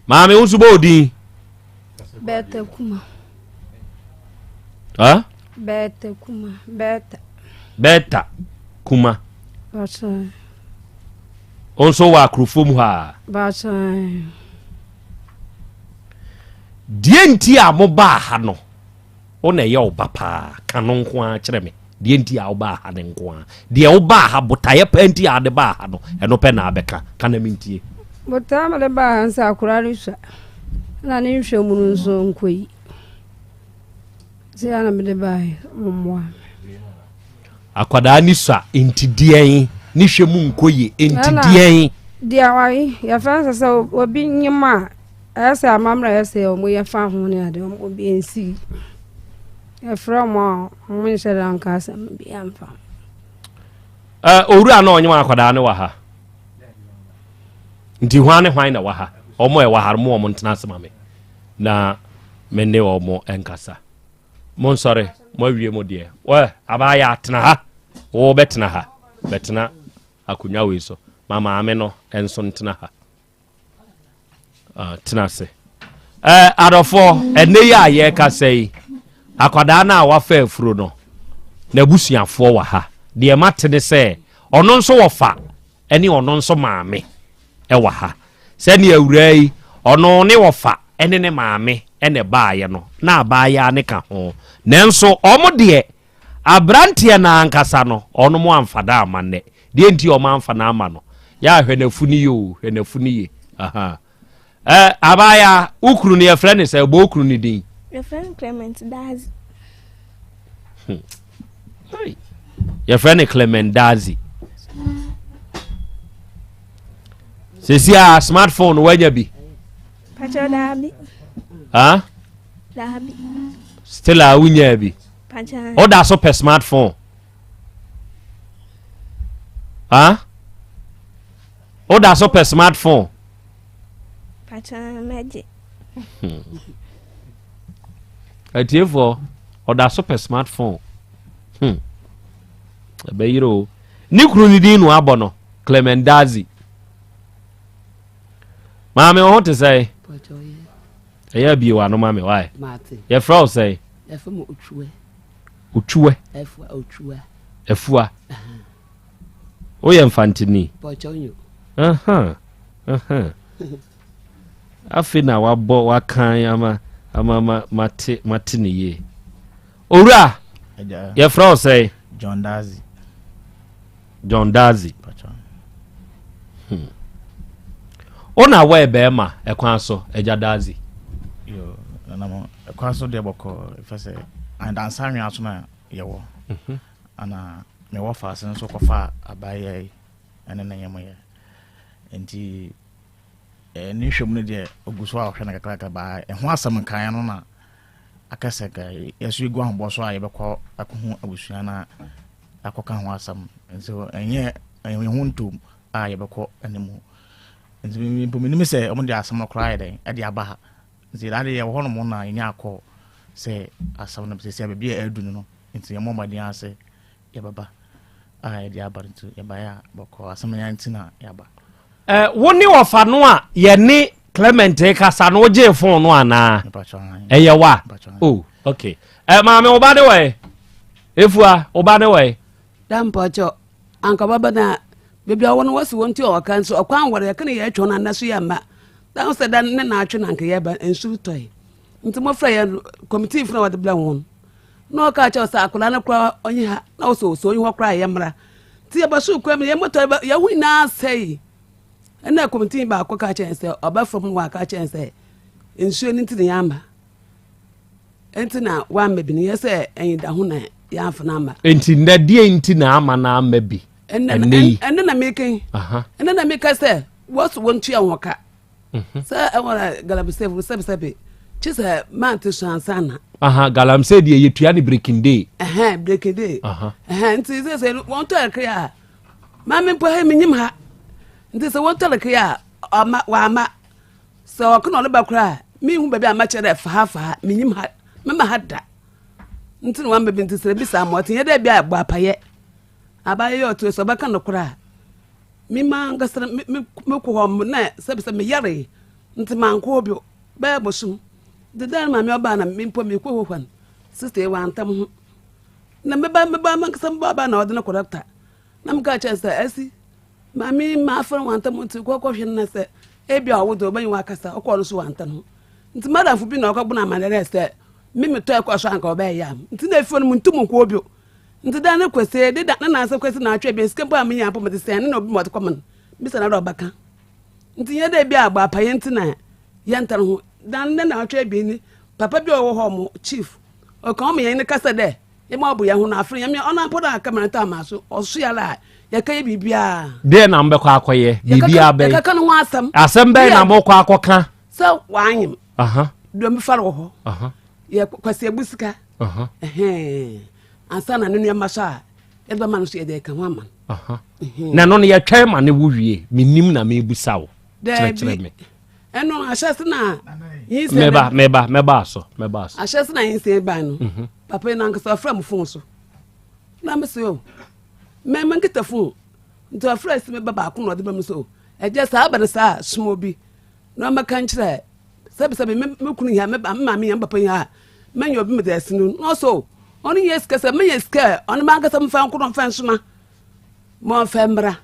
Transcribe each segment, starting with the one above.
Maame wo so bodi. Beta kuma. Ha? Beta kuma. Beta kuma. Bacha. Onso wa akrofom ha. Bacha. Die nti a mo ba ha no. Ona ye oba pa kanu nko a kire me. Die nti a oba ha ne nko a. Die oba ha botaye panti a de ba ha no. Eno pe na abeka kana mintie. Bota ma de ba hansa akurari sha. Na ni hwe mu nso nkoi. Se ana me de ba momwa. Akwada ni sa enti dien ni hwe mu nkoye enti dien. Dia wai ya fansa sa obi nyima. Asa amamra ese o mo ye fa ho ne ade o bi ensi. E from mo nshera nka asem bi amfa. Owura na onyema akwada ne wa ha. Nti hwane hwan na wa ha. Omo e wa ha mo mo ntena asema me. Na menne omo enkasa. Mon sorry, mo wie mo de. We abaya atena ha. Wo betena ha. Betena akunya we so. Mama ame no enso ntena ha. Tena se. Adofo ene ya ye ka sei. Akwada na wafa afuro no. Na busuafo wa ha. De matene se ono nso wofa ene ono nso maame e wa ha. Se ne awurai ono ne wofa ene ne maame ene baaye no. Na baaye ne ka ho. Nenso omo de abrantie na ankasa no ono mo amfada amane. De enti o ma amfa na ama no. Ya hwenafuni yo, hwenafuni ye. Aha. Abaya ukru ni friend is bo ukru ni din. Your friend Clement Dazi. Your friend Clement Dazi. Sisia smartphone wanya bi. Pacho Dabi. Ha? Dabi. Still a unya bi. Pacha. Oda so per smartphone. Ha? Oda so per smartphone. Pacha magic. Atiefo oda so per smartphone. Abayiro. Ni kru ni din no abono Clement Dazi. Mama o want to say. Eya bi wa no mama why? Your frau say. Efo uchuwe. Uchuwe. Efua. O ye mfantini. Pochonyo. Afina wabo wakan ama matini ye. Ora. Your frau say. John Dazi. Ona we bema ekwan so eja Dazi. Yo na mo ekwan so de boko if say and answer aso na yewo. Ana me wo fa sen so kofa abaye ene na yemo ye. Enti ni hwem no de oguso a hwe na kakra ba ho asam kan no na akase ga yesu egu ahbo so a ye bekọ akohu abusua na akoka ho asam so enye huntum a ye bekọ anemu nti mi se omo de asam no kra ye de aba ha nti ade ye ho no mo na nya akọ se asam no se be bia adunu no nti ye mo made ase ye baba a ye de aba nti ye ba ya bekọ asam nya nti na ye ba woni wofa no a ye ni Clement kasa no je phone no ana eye wa oh okay maame oba de we efua oba de we Dan pocho anka baba na bebia wono wasi wonti o kan so okwan wore kan ye atwo na naso ya ma dan se dan ne na atwo na nka ye ba ensu toy nti mo fra ye committee fra wade bla won no ka cha sa akula na kra onye ha na so onye ho kra ye mra ti ye ba su kwa me ye moto ye hu na sei ena committee ba ko ka cha se oba from wa ka cha se ensu ni nti ya ma enti na wa mebi ni ye se enyi da hu na ya afana ma enti na die enti na ama na amabi enne na meken enne na meka se was wontu ya hoka sa awara galabse sebe chisa mante shansana galamse die yetua ni breaking day breaking day nti se wontu akria mame mpo ha minyim ha nti se wontu akria wa ma so okono le bakra mi hu baby ama chere fa minyim ha mama hada nti no wamba binti sere bisa mo tin ye da bia agba paye abaye yo to so baka no kura mi ma ngasara me ko ho na se me yare nti manko obio ba bosum de dan ma me oba na me mpo me ko hwan sister wa antam ho na meba man kasam baba na odena corrector na mka chese asi mami ma afro wa antam nti ko hwe na se ebia owodo ban wa kasa okọ no so wa antam ho nti madam fu bi na okọ bu na manere se me to ekọ so anka oba ya nti na efo no ntum ko obio nti dan na kwese de dan na asa kwese na atwe bi skempo am nya pom de se na obi mo to come bi se na do baka nti ye de bi agba apaye nti na ye ntar ho dan na atwe bi ni papa bi owo ho mo chief o kan me ye ni kasa de ye ma obu ya ho na afre ye me ona poda kamera ta ma so oso ya la ye ka ye bibia de na mbekọ akoye bibia be ye ka no asem be na mbekọ akoka so wanyim aha do mi faro ho aha ye kwase abusika aha ansa na nenu ma sha e do man so ye de ka ho man aha na no ye twem ma ne wo wie minim na me busa wo de me eno ashase na yin se meba so ashase na yin se ba no papa na nkasa fra mu fon so na me se o me nkita fon nto afra se me baba ko no de ba me so e je sa ba de sa sumo bi no ma kan kire sabe me kunu ya me ma me ya papa ya me nyo bi me de sinu no so oni yes kasa me yes ka oni ma nkasa me fa ko no fa nsuma mo fa mbra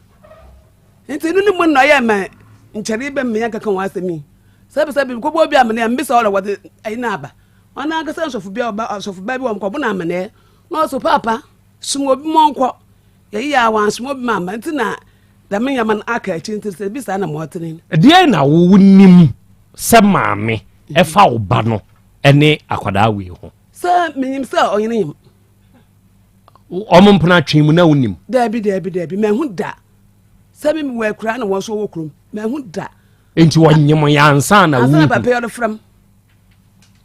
enti ni mo no ya ma nchari be me ya kaka wa asemi sabe ko bo bi amene mbisa ora wode aina aba ona agasa sofu bi oba sofu ba bi wo mko bu na amene no so papa sumo bi monko ye ya wan sumo bi mama ntina da me yaman aka chi nti bi sa na motene de na wo nim se maame e fa wo ba no ene akwada we ho sa menyim sa oyene yim omo mpana twem na wonim da bi me hu da sabe mi we kura na wo so wo krum me hu da enti wonyem yansa na wu papa yo from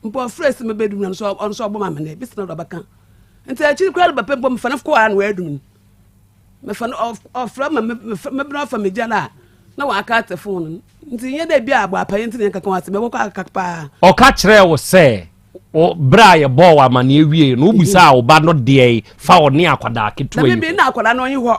mpo fresh me bedum na so on so oboma me bi sina do baka enti a chi kura papa mpo me fa na ko an we adum me fa of from me bra fa me jala na wa ka te phone nti ye da bi agba pa enti ne kaka wase me ko aka pa o ka kire wo se o bra ye bo wa ma na ewie no busa wo ba no de fa wo ne akwada keto yi bi na akwada no yi ho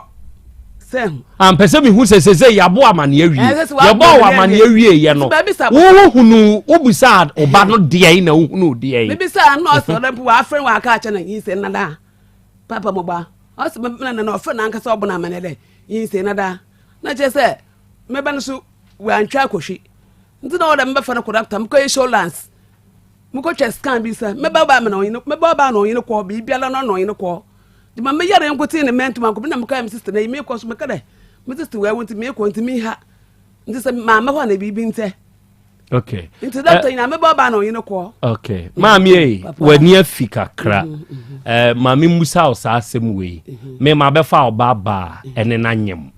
pese mi hu se ya bo ama na ewie ya bo ama na ewie ye no wo hunu obusa oba no de na hunu de yi bibi sa no so da wa afren wa aka acha na yin se na da papa mo ba o se na ofren na nka se obo na manele yin se na da na je se me ba no so wa antwa akohwi nti na o da me fa na kodakta me ko insurance me ko che scan bi sa me ba me na yin me ba na yin ko bi biala no yin ko di ma me yare nkoti ne mentu man ko bi na me ka me sister na me ko so me kada me sister we wonti me ko nti mi ha nti se mama ho na bibi nte okay nti doctor ina me ba na yin ko okay mami e wani afika kra mami musa o sa asem we me ma be fa oba ba ene na nyem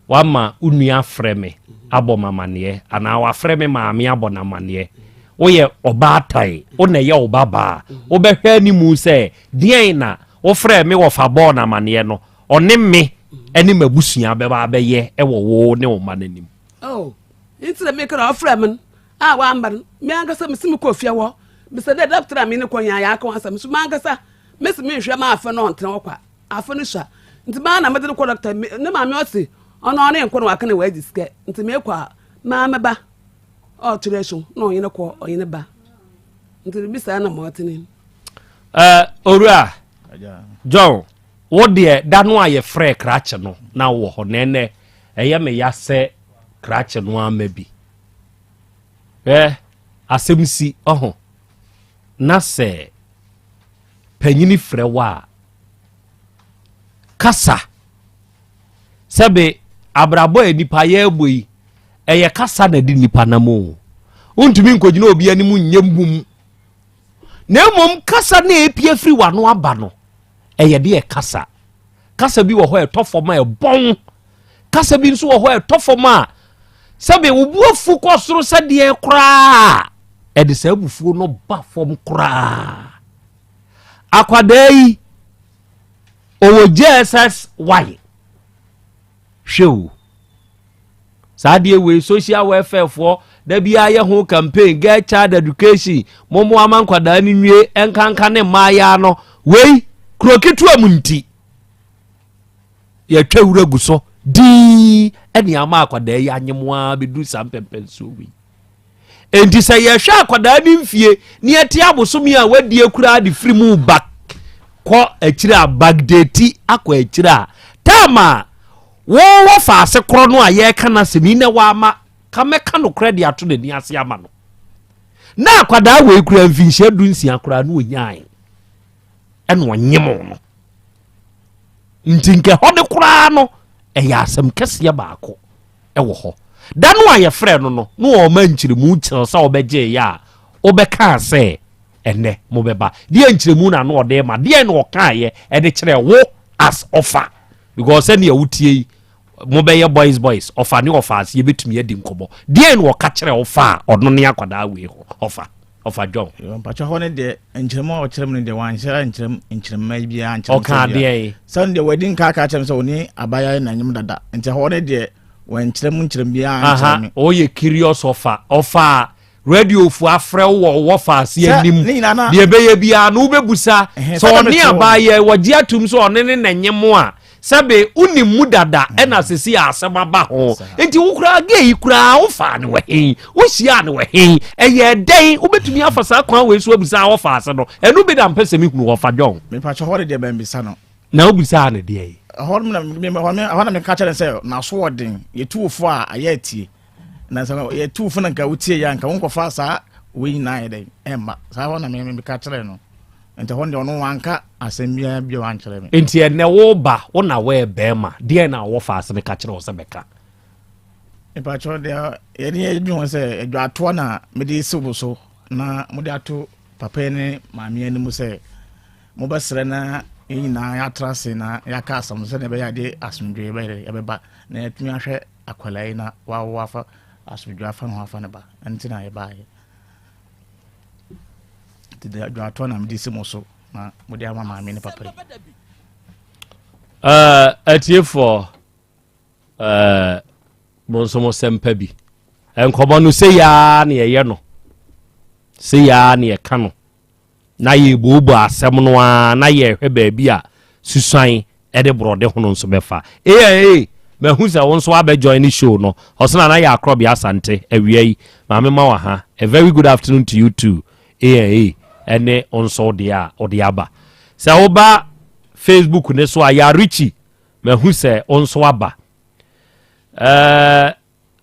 wa ma unua freme abo mamane ana wa freme maami abo na mane oye oba tai o na ye oba ba o be hwa ni mu se dien na wo frɛ me wo fa bɔ na maneɛ no ɔne me ɛne mabusua bɛba bɛyɛ ɛwɔ wo ne wo ma nanim oh inti me kra frɛ men wa amban me angasa me sim ko fie wo me se de doctor me ne konya ya aka wasa me so mangasa me se me hwɛ ma afa no ntena wo kwa afa no sha nti ba na me de ko doctor ne ma me osi ono ne nko no aka ne wa diske nti me kwa ma meba o tureso no yin ko yin ba nti bi sa na mo tene orua John, what dear, that no I frɛ cratch no now wo nene eye me ya se cratch no maybe. Asem si na se panyini frɛ wa kasa sebe abrabo enipa ye boyi eye kasa na di nipa na mo untumi nkogina obi ani mu nyembum na mom kasa na epie firi wa no aba no eye de kasa bi wo ho etofoma e bon kasa bi nso wo ho etofoma sabe wo buafu ko soro sade kra e de sabufu no ba fom kra akwadai owo JSSY show sade we social welfare for da bia ye ho campaign get child education momo amankwada ni nwie enkanka ne maya no wei kroketu amunti ya twawura guso di eni ama akwada ya anyemwa bedu sampempen so wi enti sɛ yɛhwɛ akwadaa ne mfie ne yɛte abosomi a wadie kura de firi mu back kɔ akyire a bagdati akɔ akyire a tama wo fa ase korɔ no a yɛka na sɛmi na wama ka mɛka no korɛ de ato n'ani ase ama no na akwadaa wei kura mfinhyia du nsia kura no onyae ɛna ɔnyem no nti nke hɔ de koraa no ɛyɛ asɛm kɛseɛ baako ɛwɔ hɔ da no a yɛfrɛ no no na ɔma nkyerɛmu kyerɛ sɛ ɔbɛgye yɛ a ɔbɛkaa sɛ ɛnɛ mobɛba deɛ nkyerɛmu na no ɔde ma deɛ na ɔkaayɛ ɛde kyerɛ wo as ɔfa because sɛnea wotie yi mobɛyɛ boys ɔfa ne ɔfa ase yɛbɛtumi adi nkɔmmɔ deɛ na ɔka kyerɛ ɔfa a ɔno ne akwadaa wei hɔ ɔfa John mpacha hɔ ne de nkyerɛmu a ɔkyerɛm ne de wanhyɛ nkyerɛma bi a nkyerɛm ɔka deɛ sɛ de wadi nka aka kyerɛm sɛ oni abaya na nyem dada nti hɔ ne de nkyerɛm bi a nkyerɛm ɔyɛ curious ɔfa radio fu afrɛ wo fa ase anim deɛ bɛyɛ bia no wobɛbusa sɛ ɔne abaya wɔgye atum so ɔne ne nanyem a sɛbe unim mu dada ɛna sesi asɛm aba ho enti wo kura gei kura wo fa ne wɛhen wo hyia ne wɛhen ɛyɛ dɛn wobɛtumi afa saa kwan wei so abisa wo fa ase no ɛno bi da mpɛ sɛ mehunu wɔ fa John me pa hɔ de bɛn bisa no na wobisa ne deɛ hɔ na me ka kyerɛ sɛ na so ɔden yɛtuofo a ayɛ atie na sɛ yɛtuofo na nka wotie ya nka wonkɔfa saa wei na ayɛ dɛn ɛmma saa hɔ na me ka kyerɛ no nti hɔ no wanka asɛm bia wankyerɛ me nti ɛnɛ wo ba wo na wo bɛɛma deɛ na wo fa asɛm ka kyerɛ wo sɛ bɛka mpacho de yɛde bi ho sɛ adwatoa na mede sibo so na mode ato papa ne maame ani mu sɛ mobɛsrɛ na nyina yɛatra se na yɛaka asɛm sɛ ne bɛyɛ de asomdwe yɛbɛba na yɛtumi ahwɛ akwalai na wawo afa asomdwe afa no afa ne ba nti na yɛbaayɛ de adwatoa na mede sibo so na mode ama maame ne papa atiefo monsomo sempa bi enkobo no se ya na ye no se ya na ye ka no na ye bobo asem no a na ye hwe ba bi a susuan e de brode hono nso befa mahu sɛ wo nso abɛjoin the show no ɔsena na yɛ Krobea Asante awia yi maame ma wa ha a very good afternoon to you too ene onso de a ode aba sɛ wo ba Facebook ne so a ya Richie mahu sɛ onso aba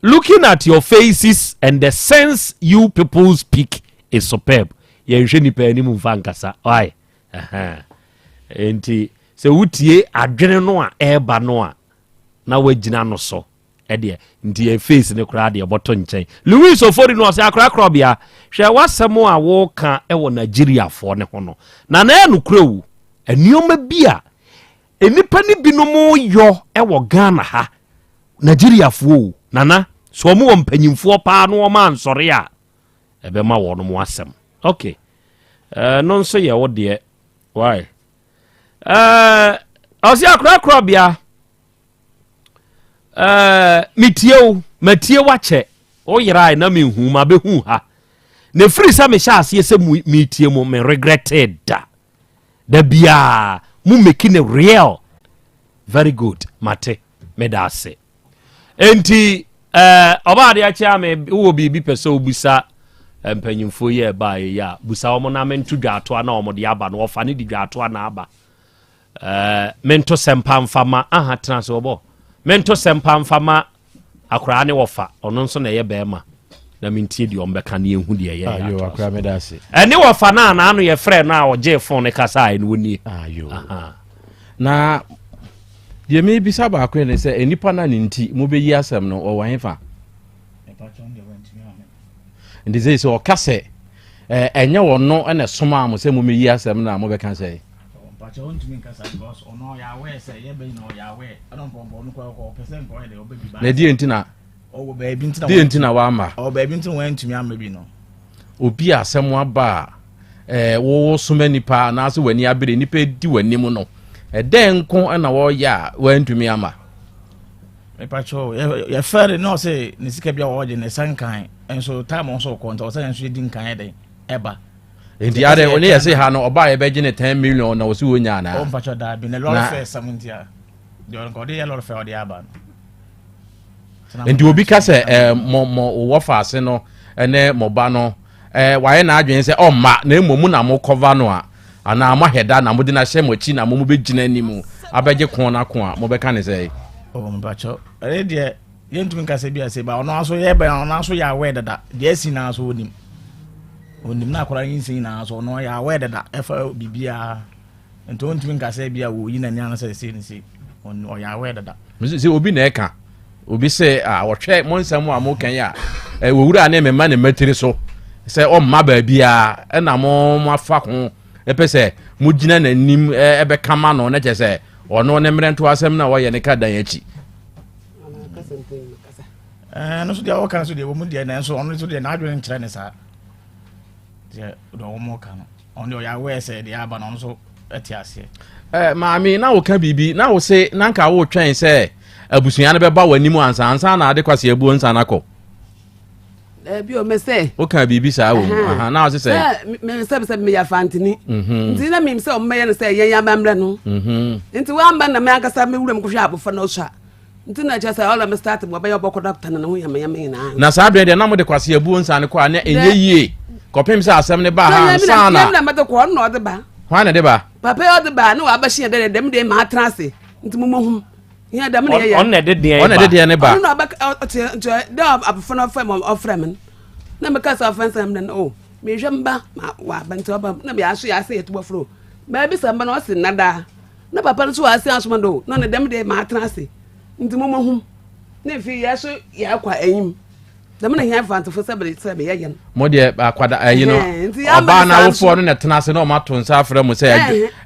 looking at your faces and the sense you people speak is superb yenhwe ni pa anim mfa nkasa why enti sɛ wotie adwene no a eba no a na wagina no so ede nti e face ne kura de boto nkyɛn Louis Ofori no ɔsɛ akra Krobea hwɛ wasɛm a wo ka ɛwɔ Nigeria fo ne ho no na enu kura wu anioma bi a enipa ne binom yɔ ɛwɔ Ghana ha Nigeria fo nana so mo wɔ mpanyimfo pa no o ma nsɔre a ɛbɛma wɔ no mo asɛm okay no nso yɛ wo de why ɔsɛ akra Krobea matie wache o yira na me hu ma be hu ha na free sa me sha ase se metie mo me regretted da bia mu making it real very good mate me da ase enti oba de acha me wo bibi pese obusa mpanyimfo ye ba ya busa wo na mento dwato na wo de aba no ofa ne di dwato na aba mento sempa mfama aha trans obo mento sempa mfama akra ne wofa ono nso na ye bema na mentie di ombeka ne ehu de ye ayo akra me da se ene wofa na no ye frɛ na oje phone ne kasa ai no ni ayo na ye me bisa ba akra ne se enipa na ne nti mo be yi asem no o wan fa ndi ze so o kase enye wo no ene soma am se mo me yi asem na mo be kan se Pacha won't mean kasa because ono ya we say ye be no ya we adon pompo no ko percent ko e de obebi ba na di entina o be bi ntina di entina wa ma o be bi ntina wan tumi am bi no obi asem aba wo soma nipa na so wani abere nipa di wani mu no den ko na wo ya wan tumi ama me pacha ye fere no say ne sika bia wo je ne sankan enso time on so ko nta o say enso di nkan e den eba enti ade oni yesi ha no oba ye beje ne 10 million na wosi wonya na o mpacho da bi ne lord fair samuntia de on ko de lord fair de aba enti obi ka se mo wo fa ase no ene moba no waye na adwen se omma na emomu na mo cover no a ana amaheda na mo de na hye mochi na mo begina animu abeje kon na kon a mo beka ne say mbacho de yentumi nkase bia se ba ono aso ye ba ono aso ya we dada de asi na aso onim na akora yin sin na aso no ya we dada efa bibia ento ntumi nkase bia wo yi na ni anase se ni se on ya we dada se obi na eka obi se wohwe monsam a mo kan ya wo wura na memma ne matiri so se o mma ba bia na mo afa ho epese mo gina na nim ebe kama no na chese ono ne mrento asem na wo ye ne ka dan achi no so dia wo kan so dia wo mu dia na so ono so dia na adwen nkyere ne sa dia do wo mo kan ono ya we se dia aba no so etiase maami na wo ka bibi na wo se na nka wo twen se abusuya ne beba wanimu ansa na ade kwase abuo nsa na ko bi o me se wo ka bibi sa wo na wo se me se me ya fantini nti na me se o me ya ne se yen ya mamre no nti wa mba na me akasa me wuram ko hwa abofo no so nti na cha sa all me start mo be yo boko doctor na ho ya me na sa bre de na mo de kwase abuo nsa ne ko na enye yie kopem se asem ne ba ha sa na me de ko no de ba hwana de ba papa yo de ba na wa ba hye de dem de ma trance nti mo mohum ya dem ne ya on na de de ne ba no ba da abofo fam ofrem na me ka sa offense am den oh me hwemba wa ba nti ba na be aso ya se yeto fro ba bi samba na o se nada na papa no so wa se asoma do na ne dem de ma trance nti mo mohum na fi ya so ya kwa enyim dem na hia fanto fo se be ye mo de akwada ayi no oba na wo fo no na tena se na o ma to nsa afra mo se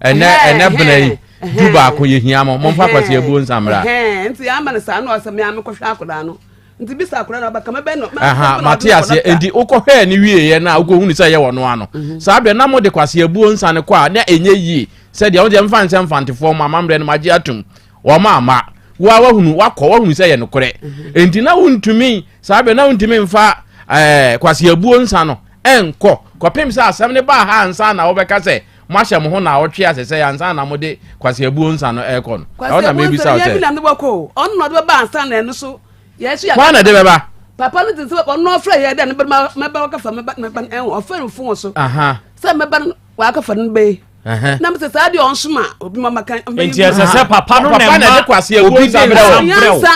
ene bena juba ko ye hia mo mfa kwase ebuo nsamra nti ama na sa na o se me am ko hwa akoda no nti bisa akoda na ba kama be no Matias endi ukohwe ni wie ye na ukohunu se ye wono ano sa be na mo de kwase ebuo nsane kwa na enye yi se de o de mfa nse mfantifo ma mamre no maji atum wo ma wahunu wahunu se ye no kore enti na wuntumi sa be na wuntumi mfa kwase ebuo nsa no enko kopem se asem ne ba ha nsa na wo beka se mahye mo ho na wotwe asese ya nsa na mo de kwase ebuo nsa no ekọ no o na maybe sa o se na ndbo ko on no de ba nsa na eno so yesu ya kwa na de beba papa no tinse papa no fra ye de ne ba ka fa me ba o fa fu so se me ba wa ka fa no be na mse sa de on soma obi mama kan enti se papa no papa na de kwase ebuo nsa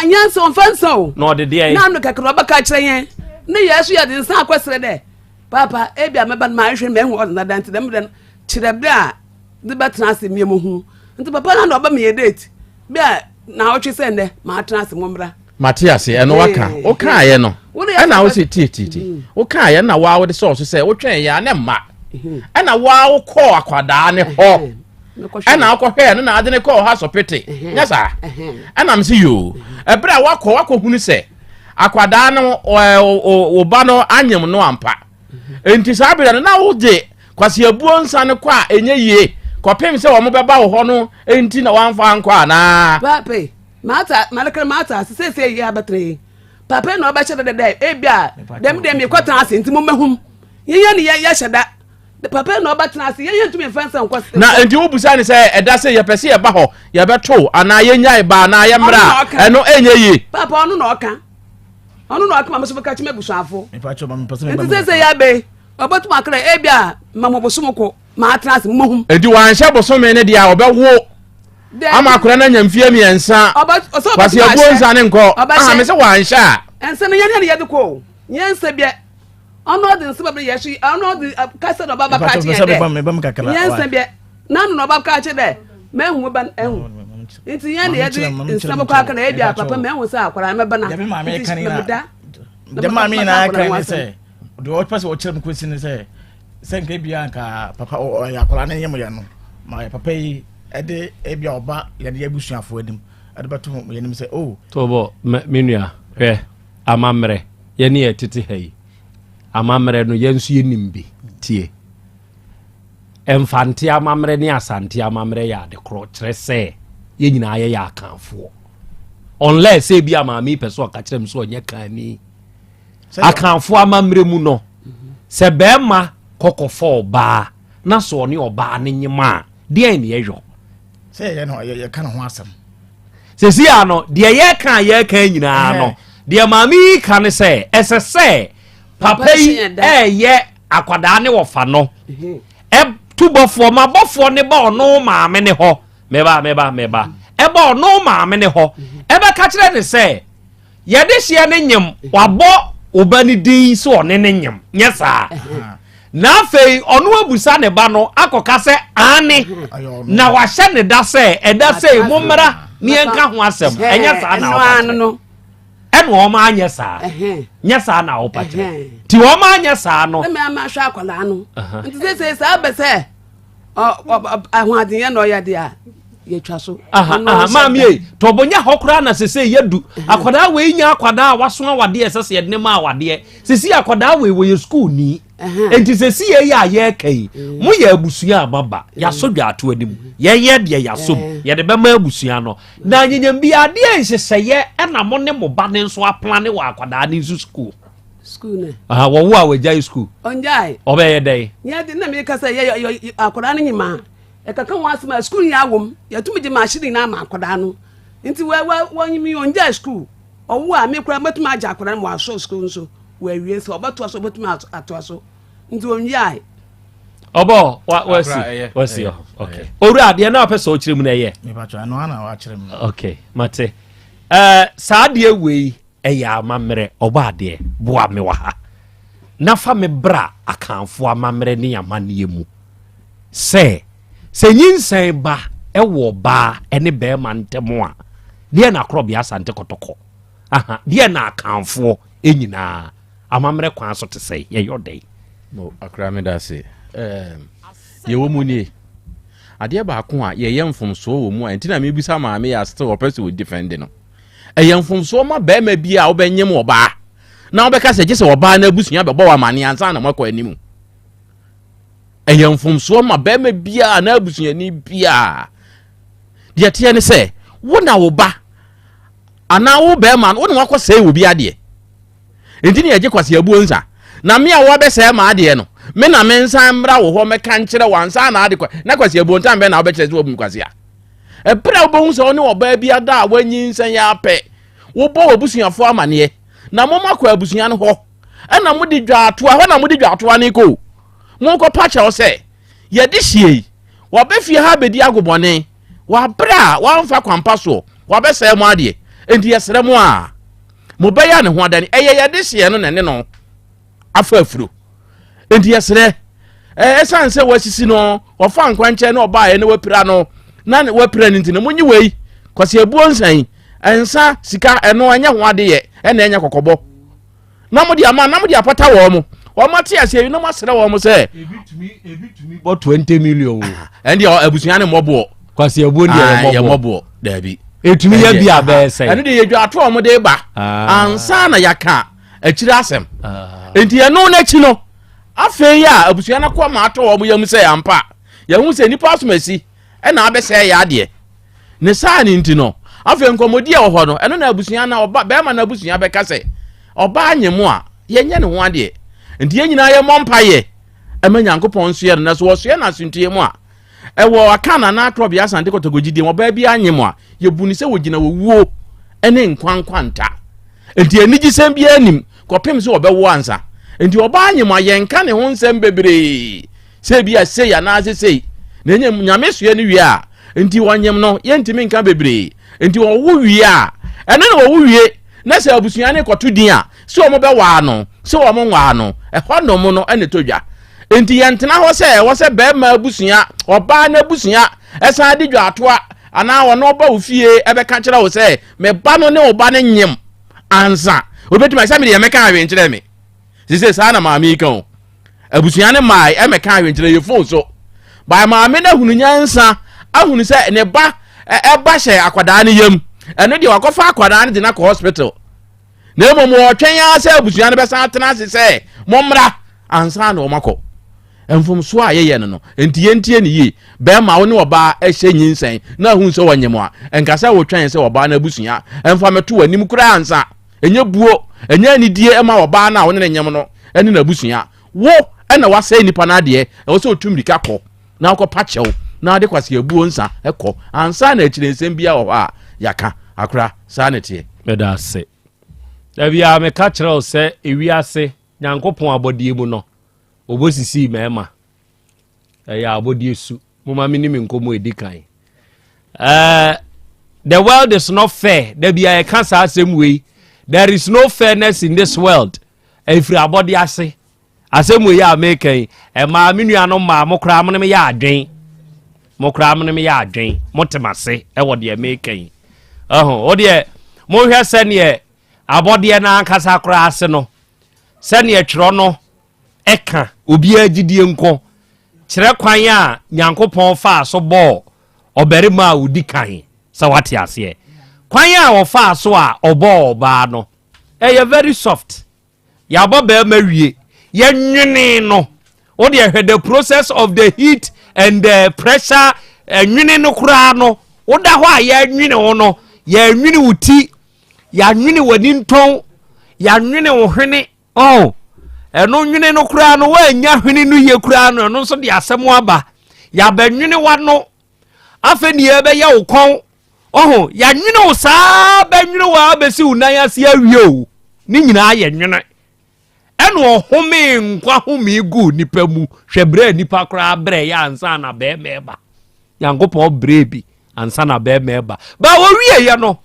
nyansa on fa nsa o no de de na no ka kro ba ka kire yen ne yesu ya de nsa akwesere de papa ebia me ba ma hwe me hu na dante dem de chirebe a de betna se mie mo hu nti papa na oba me date bia na otwe se nde ma atna se mo mra Matias eno waka o kan ye no na wo se titi o kan ye na wa wo de so se wo twen ya ne ma na wa wo ko akwada ne ho na akohwe no na ade ne ko ha so pete nya sa na mse yo ebra wako hunu se akwada no wo ba no anyem no ampa enti sa bira na wo de kwase abuo nsa ne kwa enye yie kopem se wo mo beba wo ho no enti na wanfa nkwa na pape mata se ya batre pape na oba chede de ebia dem me kwata ase enti mo mahum ye ne ya hyeda papa na oba tena ase ye ntumi fansa nkwase na enti wo busa ne se eda se ye pese ye ba ho ye beto ana ye nya ba na ye mra eno enye yi papa onu na oka mama so beka chime busuafo ipacho mama pese me enti se ya be obotu makra ebia mama bosumko ma tena ase mohum enti wan hye bosome ne dia obewo ama akura na nyamfie miensa kwase abuo nsa ne nko me se wan hye ense ne ye de ko nyense bia ono de nse babre yesu ono de kasa no baba ka che de yense bia na no baba ka che de me hu ba ehu nti ye ne ye de nse baba ka na e bia papa me hu sa akwara me ba na de mama kan na de mama na kan ni se de o pese o chere mko si ni se nke bia nka papa akwara na yem ya no ma papa yi ede e bia oba ye de abusuafo adim ade bato ye nim se oh tobo menua hwe amamre ye ne tete hai amamre no yensu yenimbi tie emfante amamre ne asante amamre ya de kro kire se ye nyina ye ya kanfo unless e bia maami peso ka kire mso onye kani akanfo amamre mu no se bema kokofo ba na so ne oba ne nyima de ne yeyo se ye no ye kan ho asem se si ano de ye kan nyina no de maami kan se ese se papa yi ye akwadaa ne wofa no tubofo mabofo ne ba ono maame ne ho meba e ba ono maame ne ho e be ka kire ne se ye de hye ne nyem wabo obani din so one ne nyem nyesa na fei ono abusa ne ba no akoka se ane na wa hye ne da se momra ni enka ho asem enyesa na no eno ma anyesa nyesa na opache ti o ma anyesa no me ama hwa akola no nti se sa be se ahwadin no ya dia ye twa so maami e to bonya hokura na sese yedu akoda we nya akoda waso awade esese yedne ma awade sese akoda we ye school ni enti sese ye ya ye kai mu ya abusua amaba ya so dwa ato anim ye de ya so ye de be ma abusua no na nyanyam bi ade enheseye na mo ne mo ba ne nso aplane wa akoda ni school ne wo wo awajai school onjai obeye dey nya de na me kasa ye akoda ni nyima e kaka wasma school ya wom ya tumi de machine na ma akoda no nti wa nyimi onjai school owo a me kura matuma aja akoda mo aso school nso wa wie so obato aso batuma ato aso nti onjai obo wasi okay owura ade na opese o kire mu na ye me ba twa no ana wa kire mu okay mate saade we eya amamre oba ade boa me wa ha na fa me bra akanfo amamre ne yamane mu se nyinsan ba ewo ba ene be ma ntemo a de na Krobea Asante kotoko de na akanfo enyina amamre kwan so te sei ye yodai no akra me da se ye wo mu ni ade ba ko a ye yemfomso wo mu a ntina me bisa ma me ya still opese we defend no yemfomso ma be ma bia wo benyem oba na wo be ka se gese oba na abusua be bo wa mane ansa na makọ animu yemfomso ma be ma bia na abusua ni bia de tie ne se wo na wo ba ana wo be ma wo ne wakọ se wo bia de ntini ye kwase abuo nsa na me a wo be se ma ade no me na me nsa mra wo ho me kan kire wansa na ade kwa na kwase abuo ntan be na wo be kire se wo bu kwase a ebra wo bo nsa oni oba bia da wanyi nsa ya pe wo bo obusuafo amane na mo makọ abusua no ho na mo di dwato a ho na mo di dwato ani ko mo ko pacha o se ye de hie wo be fie ha bedi agobone wa bra wa mfa kwampa so wa be se mo ade enti yesere mo a mo be ya ne ho adane ye de hie no ne no afa afuro enti yesere esanse wasisi no wo fa nkwanche na oba ye ne wapira no na wapira ni ntine munyi wei kwase abuo nsan ensa sika eno anya ho ade ye ena enya kokobo na mo di ama na mo di apata wo mo mate ase no masere wo mo se ebitumi bo 20 million endi abusuan ne mobo kwase abuo ndi ye mobo dabi etumi ya bia be se eno de ye dwato wo mo de ba ansa na yaka akiri asem enti eno na chi no afen ya abusuan na kwa ma ato wo mo yam se ampa ye hu se nipa asomasi ena abese ya ade ne saa ni nti no afen nkomodi e wo ho no eno na abusuan na oba be ma na abusuan be ka se oba anyemu a ye nye ne ho ade nti ye nyina ye mompa ye ema Nyankopon so ye na so wo so ye na suntie mu a ewo akana na Krobea Asante kotogogide mo ba bi anyemu a ye buni se wogina wowuo ene nkwankwanta nti enigi sem bi anim kopem se obewo ansa nti oba anyemu a ye nka ne ho nsem bebre se bi a se ya na se sei na nyame so ye ne wie a nti wonyem no ye ntimi nka bebre nti wo wo wie a ene ne wo wo wie na se abusua ne kotodin a se o mo be wa no se o mo nwa no e ho no mo no ene todwa enti yentena ho se be ma abusua oba na abusua esan de dwatoa ana wo no ba ofie e be ka kire wo se me ba no ne oba ne nyem ansa obetuma se me de me ka awen kire me se sa na ma mi kan abusua ne mai e me ka awen kire ye fo so ba ma me na hunu nyansa ahunu se ne ba e ba hye akwada ne yam eno de wakofa akwada ne de na ko hospital na mo otwen ya se abusua ne be san atena se momra ansa na o mako enfom so a ye no entie ne yi be ma wo ne oba ehye nyinsan na hu so wanyem a enkasa wo twen se oba na abusua enfo meto anim kura ansa enye buo enye anidie ema oba na wo ne nyem no ene na abusua wo ena wase nipa na de e wo so otumrika kọ na akọ pachew na ade kwase abuo nsa ekọ ansa na akire nsem bia wo a yaka akra sa na tie meda se da bia me ka kire o se ewiase nyankopɔn abɔdeɛ mu no obosisi mɛma ɛyɛ abɔdeɛ su moma me ni me nkomo edi kan the world is not fair there be a cancer same way there is no fairness in this world efiri abɔdeɛ ase asɛm we ya make e ma me nuanom ma mokra mo ne me ya adwen mokra mo ne me ya adwen motemase e wo de make e o de mo hwɛ sɛ ne abɔdeɛ na ankasa kora ase no sɛ ne twero no ɛka obi agidie nko kyerɛ kwan a nyankopɔn fa so bɔ ɔbarima a odi kan sɛ wate ase kwan a wɔfa so a ɔbɔ ɔbaa no ɛyɛ very soft yabɔ bɛrima wie yɛnwene no o de the process of the heat and the pressure nwene no kura no wo da hɔ a yɛnwene wo no yɛnwene wo ti yɛnwene w'ani ntɔn yɛnwene wo hwene ɛno nwene no kura no woanya hwene no yɛ kura no ɛno nso de asɛm aba yɛabɛnwene wa no afei ne yɛbɛyɛ wo kɔn yɛnwene wo saa bɛnwene wo a bɛsi wo nan ase awie o ne nyinaa yɛ nwene ɛno ɔhome nkwa home gu nipa mu hwɛ brɛ nipa koraa brɛ yɛ ansa na bɛɛma ɛba nyankopɔn brɛ bi ansa na bɛɛma ɛba ba wɔwie yɛ no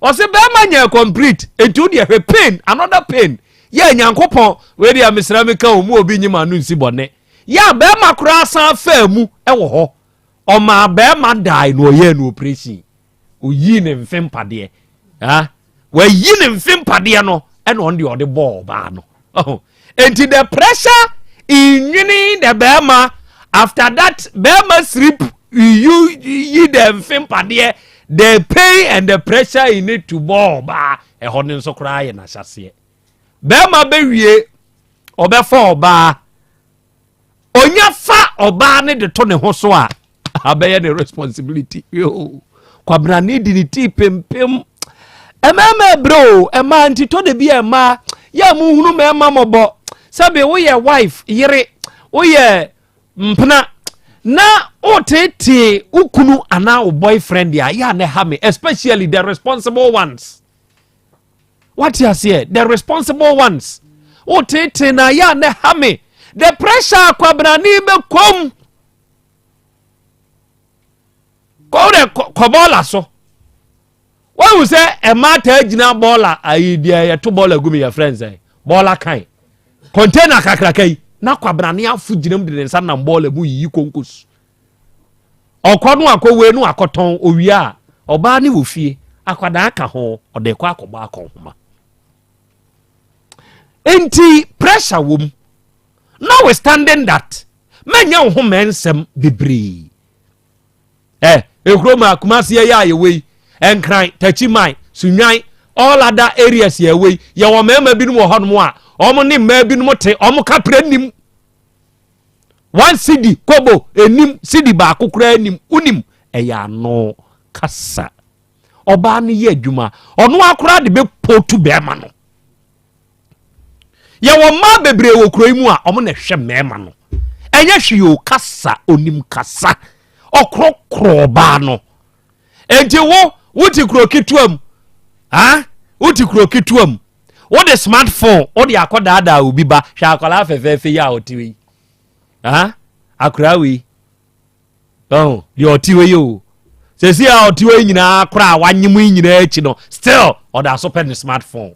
ɔsɛ bɛɛma nyɛ complete enti wo deɛ hwɛ pain another pain yɛ nyankopɔn we dia mesra me ka mu obi nyima no nsi bɔne ya bɛɛma koraa san fa mu ɛwɔ hɔ ɔma bɛɛma die no ɔyɛ no operation oyi ne mfempadeɛ wayi ne mfempadeɛ no ɛna ɔn de ɔde bɔɔ baa no enti the pressure in winning the bɛɛma after that bɛɛma sleep you the mfempadeɛ the pain and the pressure in it to bɔɔ baa ɛhɔ ne nso koraa yɛ n'ahyɛseɛ bɛɛma bɛwie ɔbɛfa ɔbaa onya fa ɔbaa ne de to ne ho so a abɛyɛ ne responsibility yo kwabra ne di ne ti pempem ɛmɛɛmɛ bro ɛma ntitɔ de bi ɛma yɛ mu hunu mɛɛma mɔbɔ sɛbe woyɛ wife yere woyɛ mpena na otete ukunu ana wo boyfriend ya ya ne ha me especially the responsible ones what you say the responsible ones otete na ya ne ha me the pressure kwabra ni be kom ko bola so why you say e mata agina bola ayi dia ye to bola gumi your friends bola kan container kakrakai na kwabra ne afu ginam de nsa na bola mu yi konkos okono akowe nu akoton owia oba ne wo fie akwada aka ho ode kwa akoba akonhoma enti pressure wom notwithstanding that menya wo ho mensem bebre ekroma kumase ya yewe enkran tachimai sunwan all other areas yewe ye wo mema binum wo hono a omo ne mma binum te omo kapra nim one city kobo enim city ba kokura enim unim eya no kasa oba ne ye adwuma ono akora de be potu be ma no ye wo ma bebre wo kuroi mu a omo na hwe mema no enya hwe o kasa onim kasa okrokro ba no enti wo wuti kro kituam wuti kro kituam wo the smartphone wo de akodaada obi ba hwa akola fefefe ya otiwi akurawi di otiwi yo sesi a otiwi nyina akora wanyemu nyina achi no still o da so pen smartphone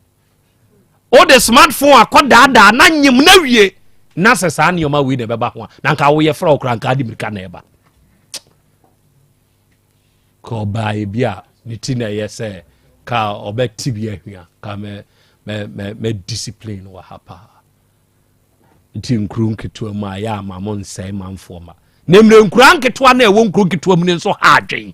wo the smartphone akodaada na nyem na wie na sesa ne yoma we de beba ho na nka wo ye fra okra nka di mirika na eba ko bae bia nitina yese ka obeti bia hwia ka me discipline wa hapa nti nkru nketo ma ya ma mo nsai manfo ma nemre nkru nketo na ewo nkru nketo mu ne nso ha adwen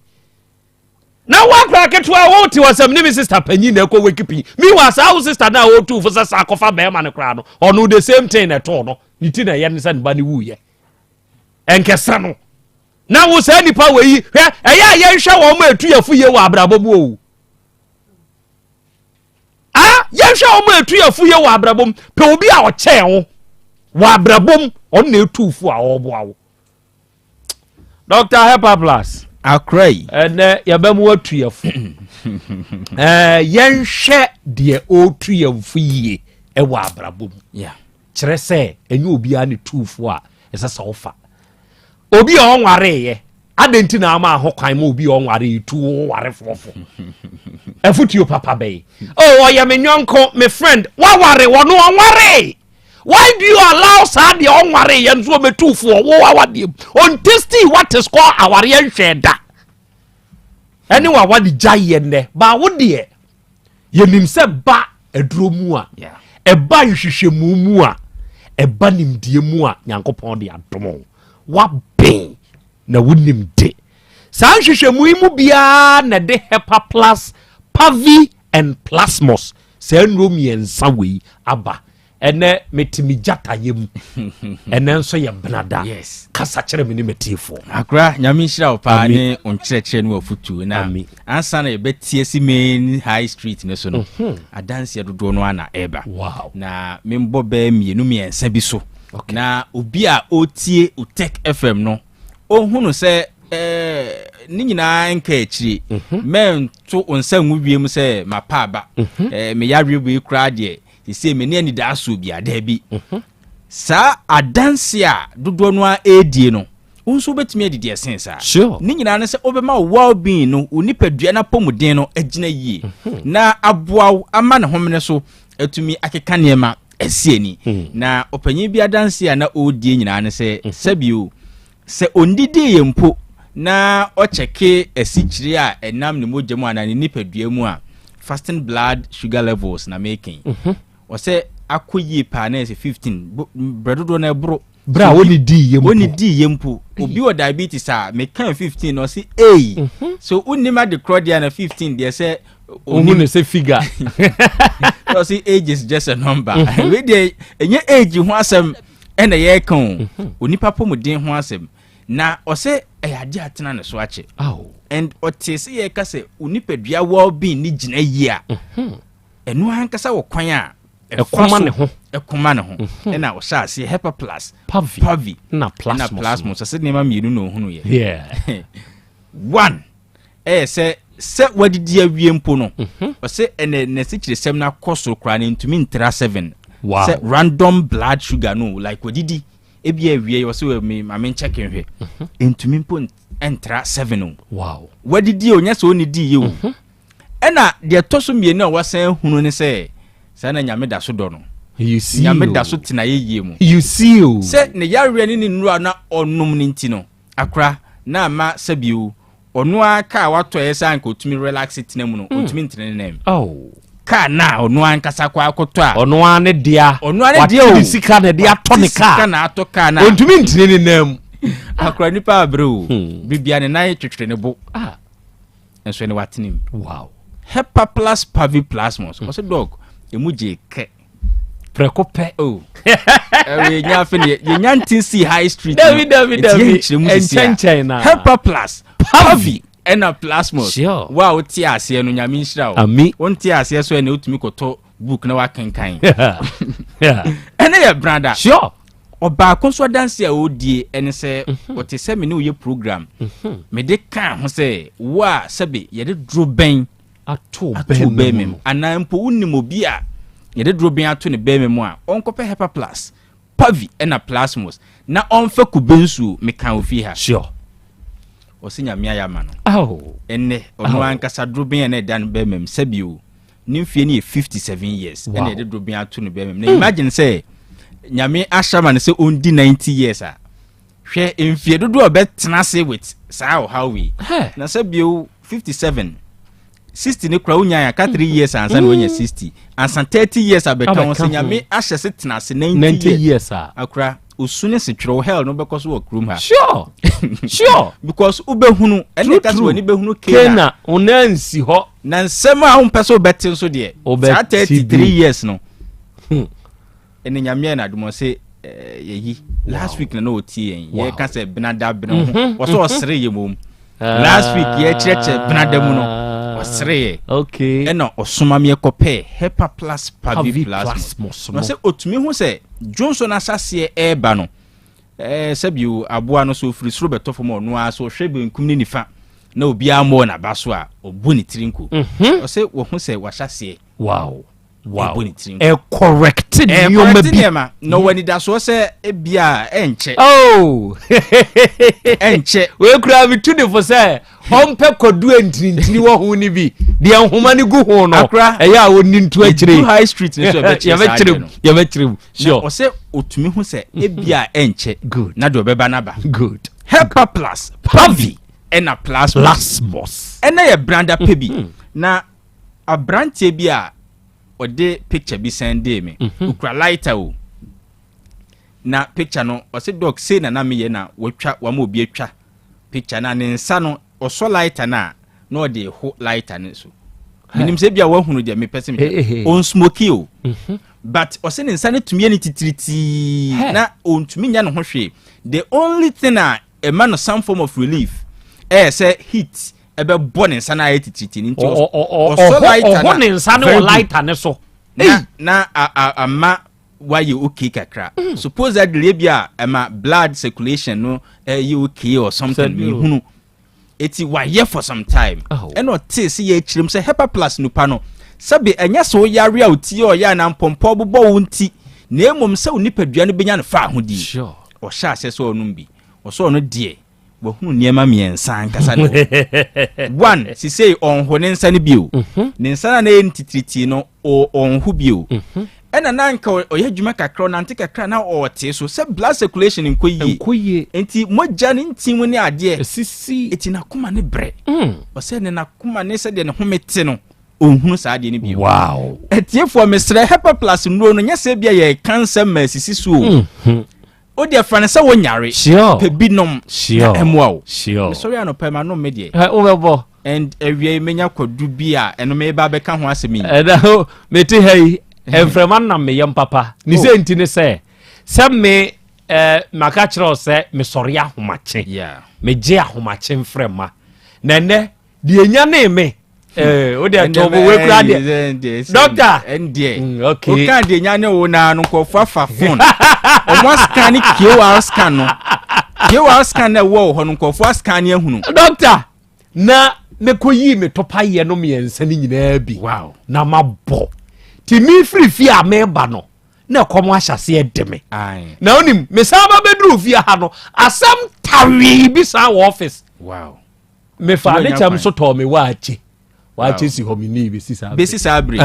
na wa kra nketo wo ti wasam ni mi sister panyi na ekọ wekipi mi was our sister na wo tu fo sasa akofa be ma ne kra no ono the same thing na to no nitina ye ne sa ne ba ne wuye enkesa no na wo sa nipa weyi hwe eya ye hwe wo ma etu yafuye wo abrabom o ye hwe wo ma etu yafuye wo abrabom pe obi a o che wo abrabom on na etu fu a oboa wo Dr. Helper Plus akrai ene yabam atu yafu ye hwe de o tu yafuye ɛwɔ abrabom kyerɛ sɛ ɛnyɛ obiara ne tuufo a ɛsɛ sɛ wofa obi a ɔnwareyɛ adɛnti na ama ho kwan ma obi a ɔnware tu ware fofo ɛfotuo papa bɛyi ɔyɛ me nyɔnko me friend waware wɔno ɔnware. Why do you allow Sadi Onware and so me two for on tasty what is called our young shedda? Anyway, what the giant but what dear? Ye nimse ba a dromua, a ba you should mumua, a banim diemua, yanko pondi and tomo. What bang? Na wouldn't de. San shishamuimu bia na de hepa plus pavi and plasmos. Sen romi and sawi abba. Ene metimi jata yemu ene nso ye benada kasa kire me ni metifo akra nyame hira opa ne onkyerɛkyerɛ no afutu na ansa na yebetie si main high street ne so no adanse dodo no ana eba na membo ba mienu miensa bi so na obi a otie utek fm no ohunu sɛ ni nyina nka akyiri men to onsa nwuwiem sɛ mapa aba me yarebu ikra de se me ne ni da so bia da bi sa adanse a dodo no a edie no unso betumi adidi esen sa ni nyina ne se obema well being no onipadua na pomuden no agina yie na aboa ama ne homene so atumi akeka nema asieni na opanyin bi adanse a na odie nyina ne se sabio se ondidi yempo na ocheke asikyire a enam ne mogyamu ana ne nipadua mu a fasting blood sugar levels na making Ose akoyi pa na 15 bredodo na bro bra woni di yempo obi o diabetes a me kan 15 no se eh so unima de crodia na 15 de se ohun se figure so see age is just a number we dey enye age ho asem ena ye kan onipa pomuden ho asem na ose ade atena ne so ache and otese ye ka se onipa dua well being ni gina yi a enu hankasa wo kwan a ekoma ne ho na wo sha se hepa plus pavi na plasmos so se nema mienu no hunu ye one se wadidi awie mpo no se ene ne sikire sem na koso kra ne ntumi ntra 7 se random blood sugar no like wadidi ebi awie wo se me mame check hwe ntumi mpo entra 7 no wadidi onya so ni di ye o ena de toso mienu a wasan hunu ne se sana nyame da so do no you see nyame da so tena ye mu you see se ne yare ni nura na onum ni ntino akra na ma sabio onu aka wato yesa anka otumi relax tena mu no otumi ntene nem ka na onu ankasa kwa akoto a onu ane dia o sika na dia tonika sika na atoka na otumi ntene nem akra nipa abro bibia ne na twetwere ne bo enso ne watenim hepa plus pavi plasmos what's a dog emuje ke prekope we nyafe ne nyantin see high street David China hepa plus pavi ena plasmos wa oti ase no nyame nhira o wonti ase so ene otumi koto book na wakenkan ene ya brother oba konso dance a odie ene se oti se me ne oye program me de kan ho se wa sebe ye de dro ben ato bemem ana mpo unim obi a ye de dro ben ato ne bemem a onkope hepa plus pavi ena plasmos na onfa kubensu me kan ofi ha osinya mia ya ma no enne ono ankasa dro ben na dan bemem sabio nimfie ne 57 years ene de dro ben ato ne bemem na imagine say nyame ashama ne se ondi 90 years a hwe emfie dodo obetena se with saa how we na sabio 57 60 ne kura unya ya 3 years ansa na wonya 60 ansa 30 years abeka won se nyame ahye se tena se 90 years akura osune se twero hell no because wo krum ha sure because ubehunu ene kasi woni behunu kena onansi ho na nsema a umpese obetin so de saa 33 years no ene nyame na dumo se yeyi last week na oti yen ye ka se benada beno ho wo so osere ye mom last week ye cheche benada mu no osere ena osoma me kope hepa plus pavi plasmos no se otumi ho se Johnson asase eba no sabio aboa no so free sro beto fo no a so hwebe nkum ni nifa na obi amo na baso a obu ni trinko o se wo ho se wahase wow correct nneɛma no wani da so sɛ ebia enche enche we kura bi tu de fo sɛ ɔmpɛ kodu entintini wɔ ho ni bi de nhoma ni gu ho no ɛyɛ a woni ntu akyire high street ni so yɛbɛkyerɛ sure ɔsɛ otumi ho sɛ ebia enche good na de obɛba na ba good Hepa Plus Pavi ɛna Plasmos ɛna yɛ branda pɛ bi na abrantie bi a ɔde picture bi send me ukura lighter o na picture no ɔsɛ dog say na meyɛ na watwa wama obi atwa picture na ne nsa no ɔsɔ lighter na ɔde ho lighter ne so minim sɛ bia wahunu de me pɛsɛ me on smoky o but ɔsɛ ne nsa ne tumi ne titiriti na ontumi nya ne ho hwe the only thing a man some form of relief say heat ebe born in sana titiriti nti so lighter na ne nsa ne lighter ne so na ama why you okay kakra suppose that the bia ama blood circulation no you okay or something me hunu eti why for some time and not say ye chirim say Hepa Plus nupa no sabe enya so yare a oti o ya na mpompo bobo wonti na emom se onipadua no benya no fa ahodi sure o sha ase so onum bi o so no de wo hunu niema miensa nkasa no one si say on ho ne nsa ne bio ne nsa na entitriti no on hu bio ena na nka o ya dwuma kakra na nte kakra na o te so se blood circulation nkoyie enti mogya ne ntimu ne ade sisi eti na kuma ne bre o se ne na kuma ne se de ne homete no onhunu saa de ne bio wow etiefo mesre Hepa Plus no nya se bia ye cancer ma sisi so o de fa ne se wonyare pe binom emwa sure sorry ano pe ma no me de o bebo and ewie menya kwadu bi a eno me ba be ka ho asemi na meti hey Efreman na me yam papa ni se nti ne se me maka kyerɛ sɛ me sɔre ahomakye me gye ahomakye mfrema na ne de enya ne me o de to bo we kura de doctor okay o kan de enya ne wo na no ko fa phone o mo scan QR scan no QR scan na wo ho no ko fa scan ehunu doctor na me koyi me topa ye no me ensa ni nyina bi wow na mabɔ ti mi free a member no na komo ahyase edeme na onim me saba bedru fia ha no asam tawi bi sa office wow me fa de cham so to me waachi si homini bi si sa bre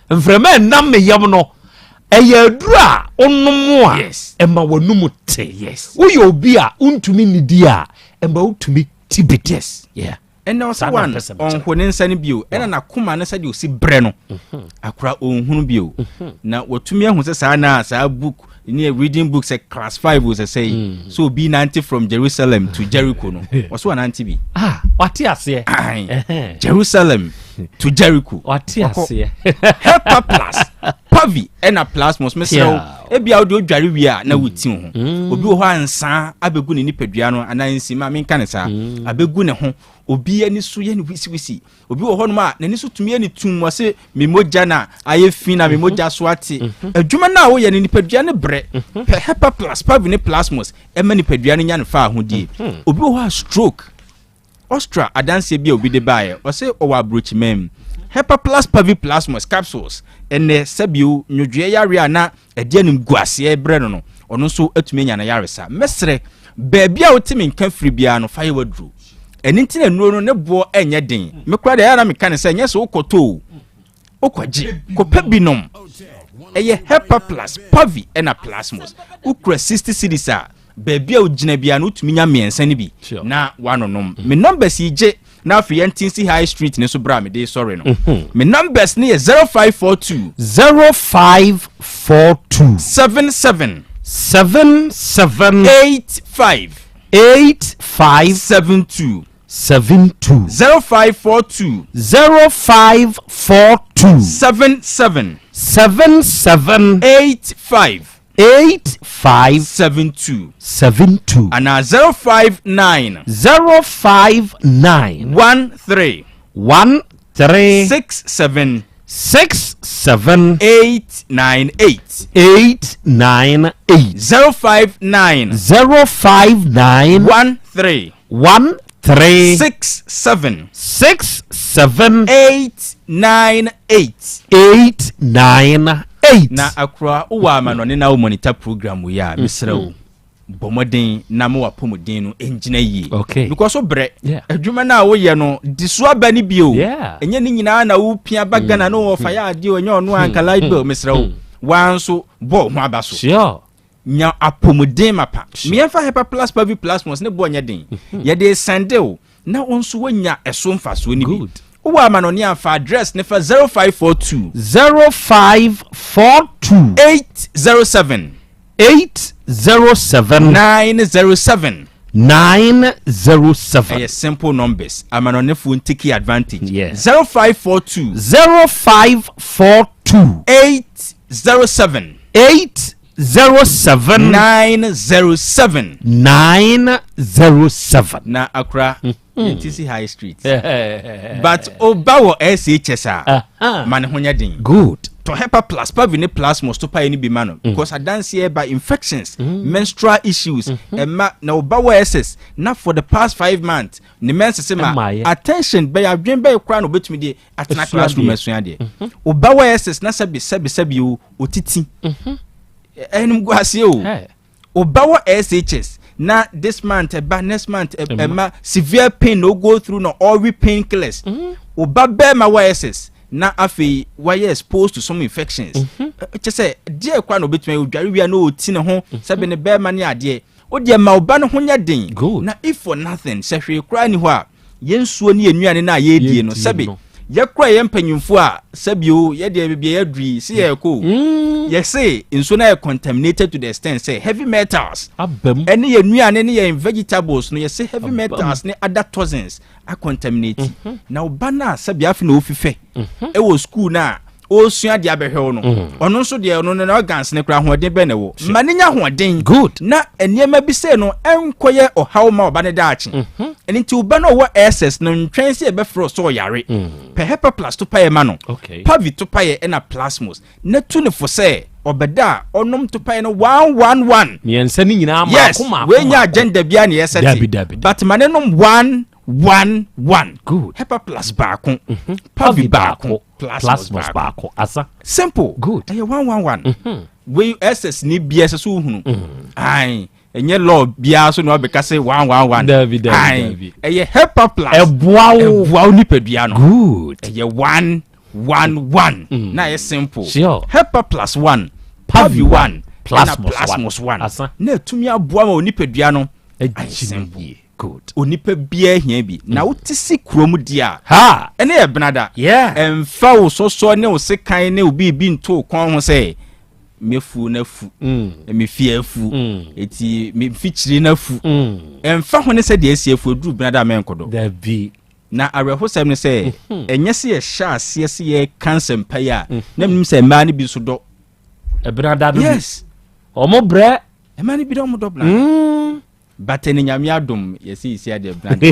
mfrema nam me yam no eye aduru a onom a ema wanum te wo ye obi a untumi nidi a ema utumi tibetes and also one on honen sani bio ena na kuma na sadi osi bre no akura onhunu bio na watumi ahu se sa na sa book ni reading books class 5 was say so be 90 from Jerusalem to Jericho no waso 90 bi wati ase Jerusalem to Jericho wati ase Hepa Plus Pavi ena Plasmos mesel ebia audio dware wi a na wuti ho obi ho ansa abegu ne nipadua no anansi ma menka ne sa abegu ne ho obi ani so ye ne wisi obi wo ho no ma nani so tumi ani tum wase memogya na aye fi na memogya so ate adwuma na wo ye ne nipadua ne bre Hepa Plus Pavi ne Plasmos ema nipadua ne nya ne fa ahodie obi wo ha stroke Ostra adanse bia obi de bae o se o wa brochi mem Hepa Plus Pavi Plasmos capsules ene sabio nyodwe yare ana ade anim guase bre no ono so atumi nya na yare sa mesre baabia wotimi nka firi bia no faye wadru eni ntina nuo no ne bo enye den mekura de yana meka ne se nye so okoto okwaji kopa binom eye Hepa Plus Pavi ena Plasmos ukura 60 cedis a baabia ogina bia no utumi nya miensa ne bi na wanonom me numbers ije na afi yentinsi high street ne so bra me dey sorry no me numbers ne 0542 77 85 72 0542 77 8572 and 059 13 67 898 059 13 3 6 7 6 7 8 9 8 8 9 8 na akura uwa amanone na wo monitor program we ya misra wo bomodin na mo wapomodin no engina yi because so bre adwuma na wo ye no diso aba ni bio enye ni nyina na wo pia bagana no wo fa ya ade onye ono ankala ibe misra wo wanso bo ho aba so sure nya apomodin mapa mienfa hyper plus pavi plus mos ne bo nya den ye de sandel na onso wonya eso mfa so ni bi uwa amanone afa address ne fa 0542 807 907 907 simple numbers amanone phone take advantage 0542 807 907 na akra TC High Street but obawo SHS man honya din good to hyper plus pavine plus must to pay ni bi mano because I dance here by infections menstrual issues na obawo SS na for the past 5 months ni mense say ma attention by adwen by kra no betumi de atena classroom asua de obawo SS na sabi otiti enum guase o obawo SHS na this month next month severe pain no go through no all painkillers obabe ma YSS na afi why exposed to some infections che say die kwa no betumi odware wi na oti ne ho sabe ne be ma ne ade o de ma oba no ho nya den na if for nothing se hwe kra ni ho a yensuo ne enuane na ye die no sabe ye kra ye mpanyimfo a sabe o ye de bibia ye dri se ye ko ye say nsuo na contaminated to the extent say heavy metals abam ene ye nuane ne ye vegetables no ye say heavy metals ne other toxins are contaminated na oba na sabe afi na ofife e wo school na o sua de abehwe no ono nso de ono na organs ne kra hoden be na wo maninya hoden good na eniema bi se no enkoye ohaw ma oba ne daachi eni ti oba no wo SS no ntwen se e be fro so yare pe hepa plus to paye ma no pavi to paye na plasmos na tu ne fo se obeda onom to paye no 111 miensa ni nyina ma akoma we nya agenda bia ne yeseti but manenom 111 good hepa plus baako pavi baako plasmos baako asa simple good 111 we SS ni bia so hunu ai enye law bia so no obeka say 111 David eye hepa plus ebuawo ni pedua no good eye 111 na ye simple sure hepa plus 1 pavi 1 plasmos 1 asa na etumi aboa ma oni pedua no simple good onipa bia hia bi na wotisi krom dia ha ene ye benada emfa wo soso ne wo sekan ne obi bi nto kon ho say mefu na fu me fie afu eti me fichiri na fu emfa ho ne se de asie duru benada menkodo da bi na arehosem ne say enye se ye sha asie se ye cancer mpaya na nim se ma ne bi so do benada no yes omo bre ma ne bi do mo do bla but any nyame adom yesi isi de brand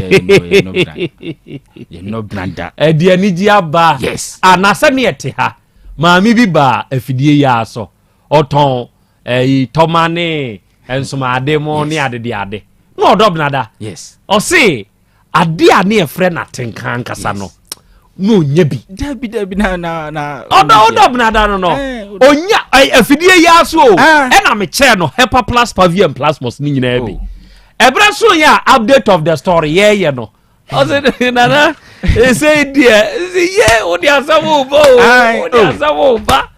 no branda de anigi aba yes anasa ne ete ha maami bi ba afidie ya so oton tomane ensomade mo ne ade no odobnada yes o se ade a ne efre na tenkan kasa no no nya bi dabi na odobnada no onya afidie ya so e na me che no hepa plus pavium plasmos ni nyina bi ebra so ya update of the story yeah no o say nana say dear ye o dia sawo ba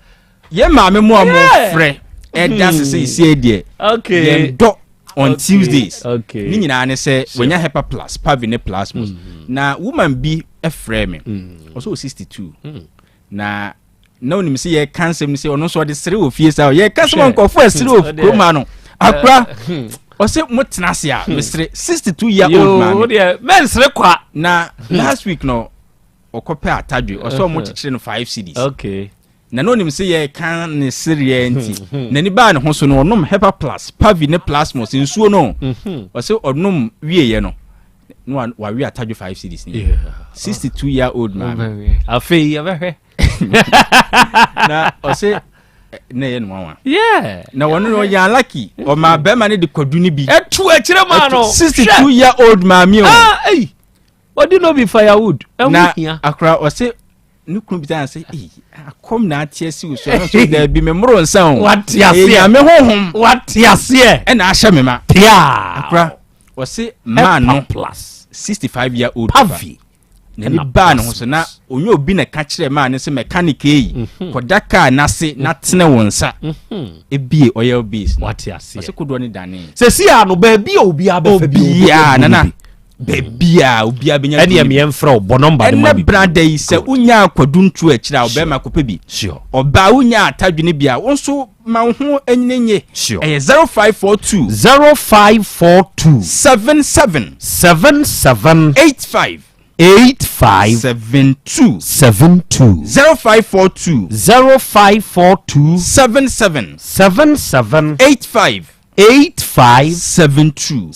ye maame mo amofre e dance say say dear okay ye do on Tuesdays ni nyina ne say wenya hepa plus pavine plasmos na woman bi e frɛ me also 62 na no nim say ye cancer me say ono so de sere ofie sa ye cancer nkofo asere of kroma no akra o se mutnase a mesre 62 year old man o de men sere kwa na last week no okope atadwe o so mo chichire no 5 cedis okay na no nim se ye kan ne sere enti na ni ba ne ho so no onom hepa plus pavine plasmos nsuo no o se onom wieye no no wa wi atadwe 5 cedis ni 62 year old man afei ya behwe na o se ne no yeah na wono no ya lucky o ma be ma ne de kwadu ni bi etu akire ma no 62-year-old mami o eh odi no be firewood na akra o se ni kunu bi tan se akom na atie si so so da bi me mro nsa o wati ase ya me honhom wati ase e na ahye me ma pia akra o se man no plus 65-year-old pavi na ni ba no so na onye obi na ka kire ma ne se mechanic yi kodaka na se na tene wonsa ebie oil base wati ase o se kodo ni dane se si ano ba bi obi abefa bi nana bebia obi abenya ene me enfra obo number de ma bi brother yi se unya akwadu ntu akira obe ma kopa bi sure oba unya atadwene bia wonso ma ho enyenye sure 0542 77 85 72 0542 77 85 72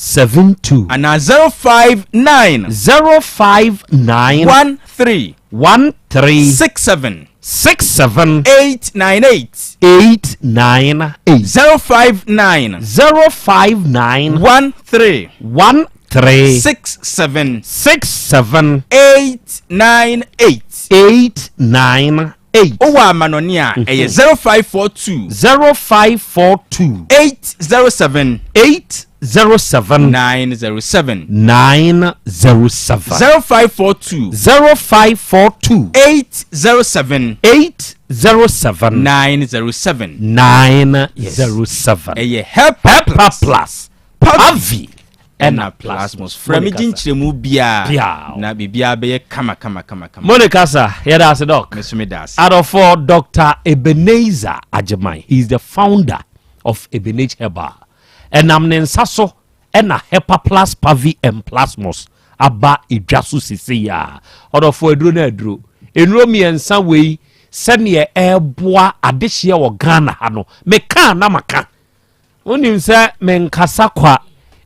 and 059 13 67 898 059 13 67 898 Owa manonia 0542 807 907 0542 807 907 help plus pavi ena plasmos from ginchiremu bia na bibia be kama Monica sir here that's a doc mesumi das out of Dr. Ebenezer Ajemai. He is the founder of Ebenezer Herbal and amnensaso ena Hepa Plus Pavi and Plasmos aba idwaso sisiya out of edro na edro enro miensa wei sene eboa adehye wo Ghana ha no meka na maka onim se menkasa kwa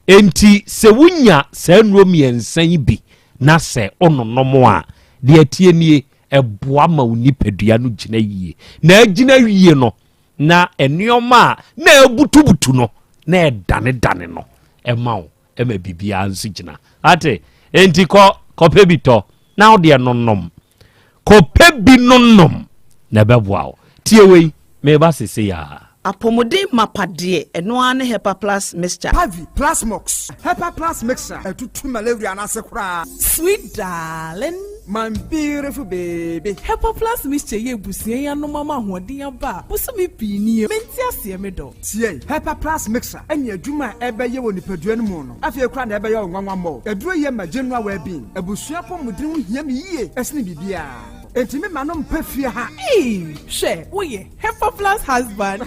enti se wunya se nro miensa yi bi na se ononomo a de atie nie eboa ma unipadua no gina yie na agina wie no na enioma na ebutubutu no na edane no emao ema bibia nso gina ate enti ko pebito na o de nonnom ko pebi nonnom na beboa tie wei me ba sese ya apomode mapade eno ane Hepa Plus mixture Pavi Plus Mox Hepa Plus mixture etutu malaria na sekura sweet darling my beautiful baby Hepa Plus mixture ye busie ya no mama hoden aba busumi pinie menti ase me do tie Hepa Plus mixture enya adwuma ebeye wo nipadua no mu no afie kura na ebeye wo nwanwa mo eduro ye ma general well-being ebusua pomudin ho hia me yie esne bibia Etimi manom pefie ha. She, woye Hepa Plus husband.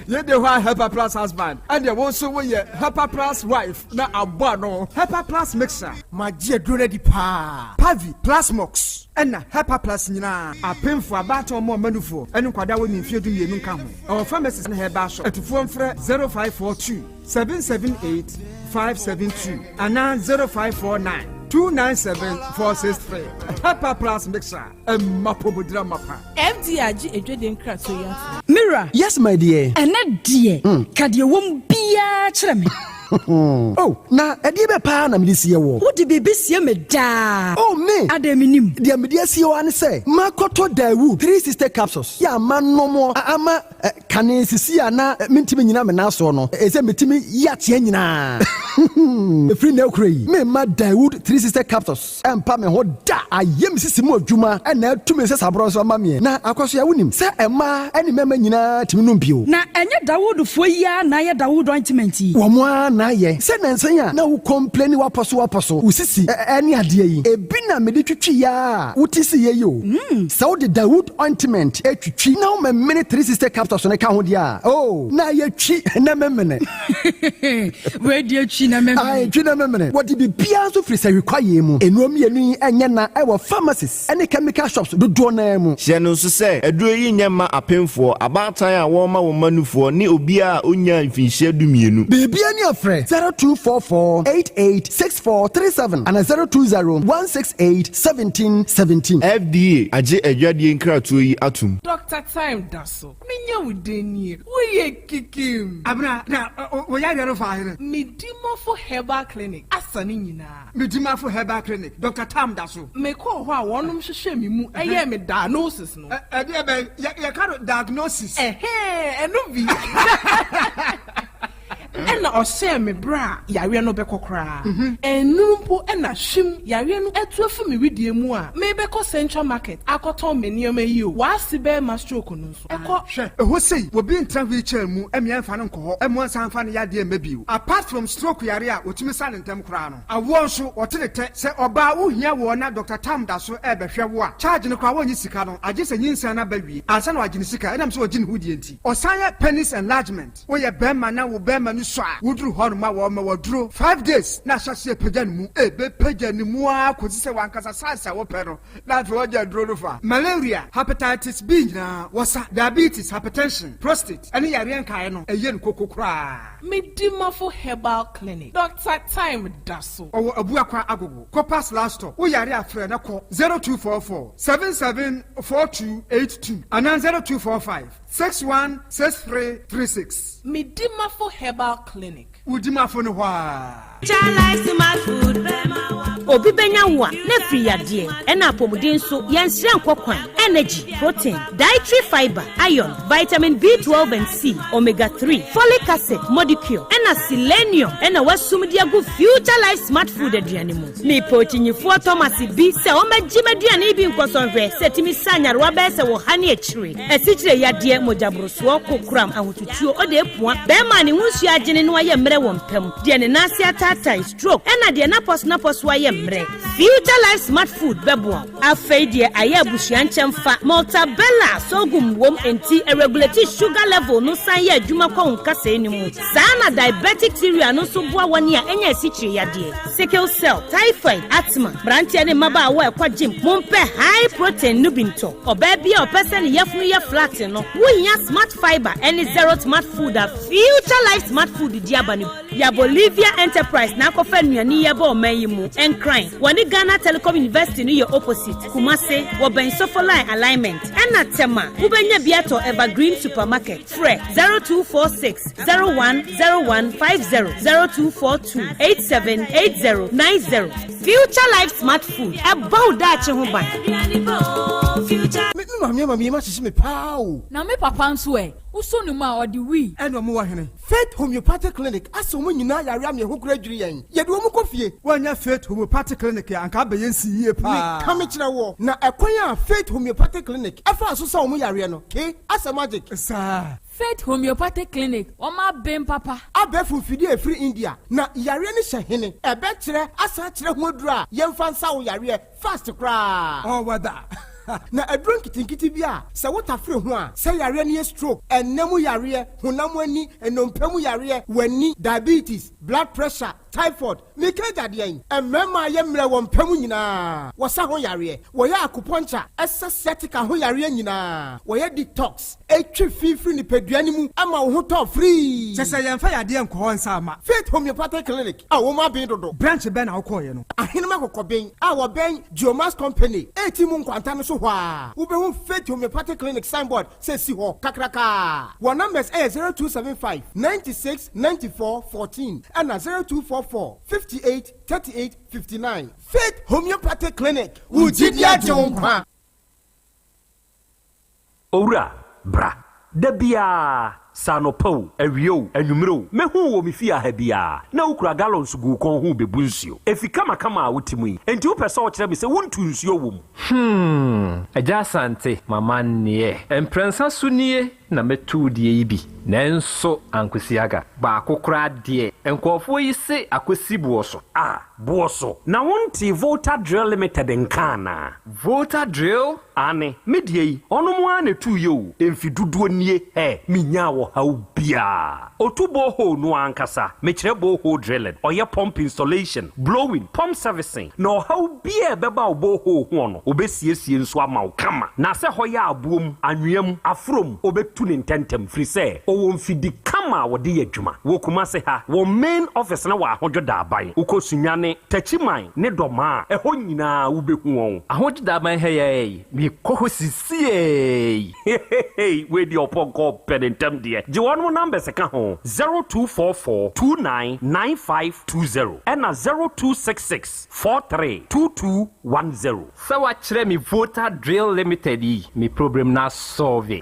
Ye de wa Hepa Plus husband. And ye also woye Hepa Plus wife na abwa no. Hepa Plus mixer. Ma je dure di pa. Pavi Plus Mox. Ena Hepa Plus nyina. Apemfo abato mo manufo. Enu kwada wo ni mfie du mienu nka ho. Our pharmacist na heba shop. Etufo mfre 0542 778 572 ana 0549 297-463. Hepa Plus mixer. Mapobudra mapa. FDRG ejwede nkrato ya. Mira. Yes, my dear. Ene die. Kadie wom bia kire me. Oh, na edi be pa na me sie wo. Wo de bebe sie me da. Oh me. Ademinim. De me die sie wo an say. Makoto Dawu 3 sister capsules. Ya manom ama kane sisi ana mentimi nyina me na so no. Ese metimi ya tie nyina. Free na okrai. Me ma Dawood 3 sister capsules. Empa me ho da. Ayem sisi mu adwuma na atumi se sabro so ma me. Na akwaso ya wonim. Se ema eni mema nyina timi no mpio. Na enye Dawood fo ya na ye Dawood ointment yi. Wo mo na ye. Se nansan ya na wo complain waposo. Usisi eni ade yi. Ebi na me de twitwi ya. Wutisi ye yo. Se wo de Dawood ointment etwitwi na wo me 3 sister capsules na ka ho dia. Oh, na ye twi na memene. We de twi na memene. Ai twi na memene. What be bia so free say require mu. Enuom yenu enye na e wo pharmacies any chemical shops do do na mu. Hye no so say eduro yi nyema apemfo abatan a wo ma wo manufo for ni obia onya mfinhye dumienu. Baby ani afre 0244886437 and 0201681717. FDA aje adwadie nkratoyi atum. Dr. Time Daso. Minya udeni. We kikim. Abna na oyare no fa here. Medima for Herbal Clinic. Asani nyina. Medima for Herbal Clinic. Dr. Time Daso. Me ko ho a wonom hwehwe me mu eye me diagnosis no. Ade be ya ka diagnosis. Eno bi. Ena ose me bra yare no bekokra enumpo ena hwim yare no etu afu me widie mu a me beko Central Market akoton me nioma yi o wa sibe ma stroke no so eko hwe eho sei wo bi ntra wheelchair mu emia mfa no nko emu san fa no yade mabiu apart from stroke yare a otumi sa ntem kra no awo nso otenete se oba wo hia wo na Dr. Tam Daso ebehwe wo a charge no kwa wo nyi sika no agye se nyinsa na bawie ansa na wagye sika enam so ogye ne hudie nti osanye penis enlargement wo ye bema na wo bema no so a wudru hono ma wo ma wodru 5 days na hyase pagya ne mu ebe pagya ne mu a kosi se wankasa sansa wo pɛ no na to ogya dro no fa malaria hepatitis B na wasa diabetes hypertension prostate ani yare nkae no eye ne kokokra Medima for Herbal Clinic Dr. Time Daso owo abuakwa agogo Copas last stop wo yare afre na ko 0244 774282 and 0245 616336 Medima for Herbal Clinic Udima for no wa Obi benya wa na free yade ena apomuden so yansire nkokwan energy protein dietary fiber iron vitamin B12 and C omega 3 folic acid molecule ena selenium ena wasumdia go future life smart food aduane mu me pochinyifo Thomas bi se o magime aduane bi nkosonhwe setimi sanyarwa be se wo hane akire esichire yade mojabroso kokram ahotutuo ode epua be ma ne hunsu agene no aye mre wo mpam de ne nase atata stroke ena de na pos waye mre future life smart food bebo afeidie aye abusuan chemfa multabella sogum wom enti regulate sugar level no san ye adwuma kwa nkasa enimu sana diabetic theory no so boa wani a enya sichire yade sickle cell typhoid asthma brantia ne maba wa ekwa gym mompe high protein no binto oba bia opese ne yefunu ye flat no wunya smart fiber any zero smart food a future life smart food diabani ya Bolivia enterprise na akofa nuani ye ba omayimu encrine wani Ghana Telecom University no ye opposite Kumase wo ben sofo line alignment ena tema ubenya biato Evergreen Supermarket fre 0246 010150 0242 878090 future life smart food about that che ho ban mami ma sisi me pao na me papa nso uso ni ma odi wi eno mo wa hene Faith Homeopathic Clinic aso mo nyina yare am ye ho kura dwiri yen ye de wo mo kofie wanya Faith Homeopathic Clinic anka be yen si yie pa ka me kire wo na ekwan a Faith Homeopathic Clinic efa aso sa wo yare no ke asa magic sa Faith Homeopathic Clinic o ma bem papa abefu fidi e free India na yare ni hye ebe kire asa kire ho dura yemfa nsa wo yare fast kra oh wada na adron kitinkiti bia se wotafre ho a se yare ne stroke enemu yare honam ani enompemu yare wani diabetes blood pressure typhoid mikaja de emema ye mre wo mpemu nyina wosa ho yare wo ya acupuncture aesthetica ho yare nyina wo ya detox etwi fifiri ni peduani mu ama wo ho to free se yemfa yade enko nsa ama Faith Homeopathic Clinic a wo ma ben dodo branch ben na wo koye no ahenema kokoben a wo ben Geomas Company etimu nkwanta no so ho a wo be hu Faith Homeopathic Clinic signboard se si ho kakraka wo numbers 0275 96 94 14 and 0244 58 38 59 Faith Homeopathic Clinic Ujidia Jompa Ora bra Debia Sanopo Ewio Enumero Mehu wo mifia ha bia na ukura gallons gu kon hu bebu nsuo efika makama a wotimu enti wo pese wo kire me se wontu nsuo wom Yaw Asante mama nie emprensa sunie na metu die yi bi nanso ankosiaga ba akokora de enkofo yi se akosibuo so boso na wonti Volta Drill Limited nkana Volta Drill ane medie yi ono mo ane tu yo emfiduduo nie minya wo hawo bia otubo ho no ankasa mekire bo ho drilling oye pump installation blowing pump servicing no hawo bia beba obo ho ho no obesiesie nso ama wo kama na se hoya abuom anwem afrom obetu tu ne ntentem firi sɛ ɔwɔ mfidi kama wɔde yɛ adwuma wɔ Kumase ha wɔ main office na wɔ ahodwo da aban wokɔ sunyane tachiman ne dɔma a ɛhɔ nyinaa wobɛhu wɔn ahodwo da aban ha yɛ me kɔhɔ sisie we di ɔpɔnkɔ pɛdentam deɛ gye wɔn mo numbers ka ho 0244299520 ɛna 0266432210 sɛ wakyerɛ me voter drill limited yi me problem na solve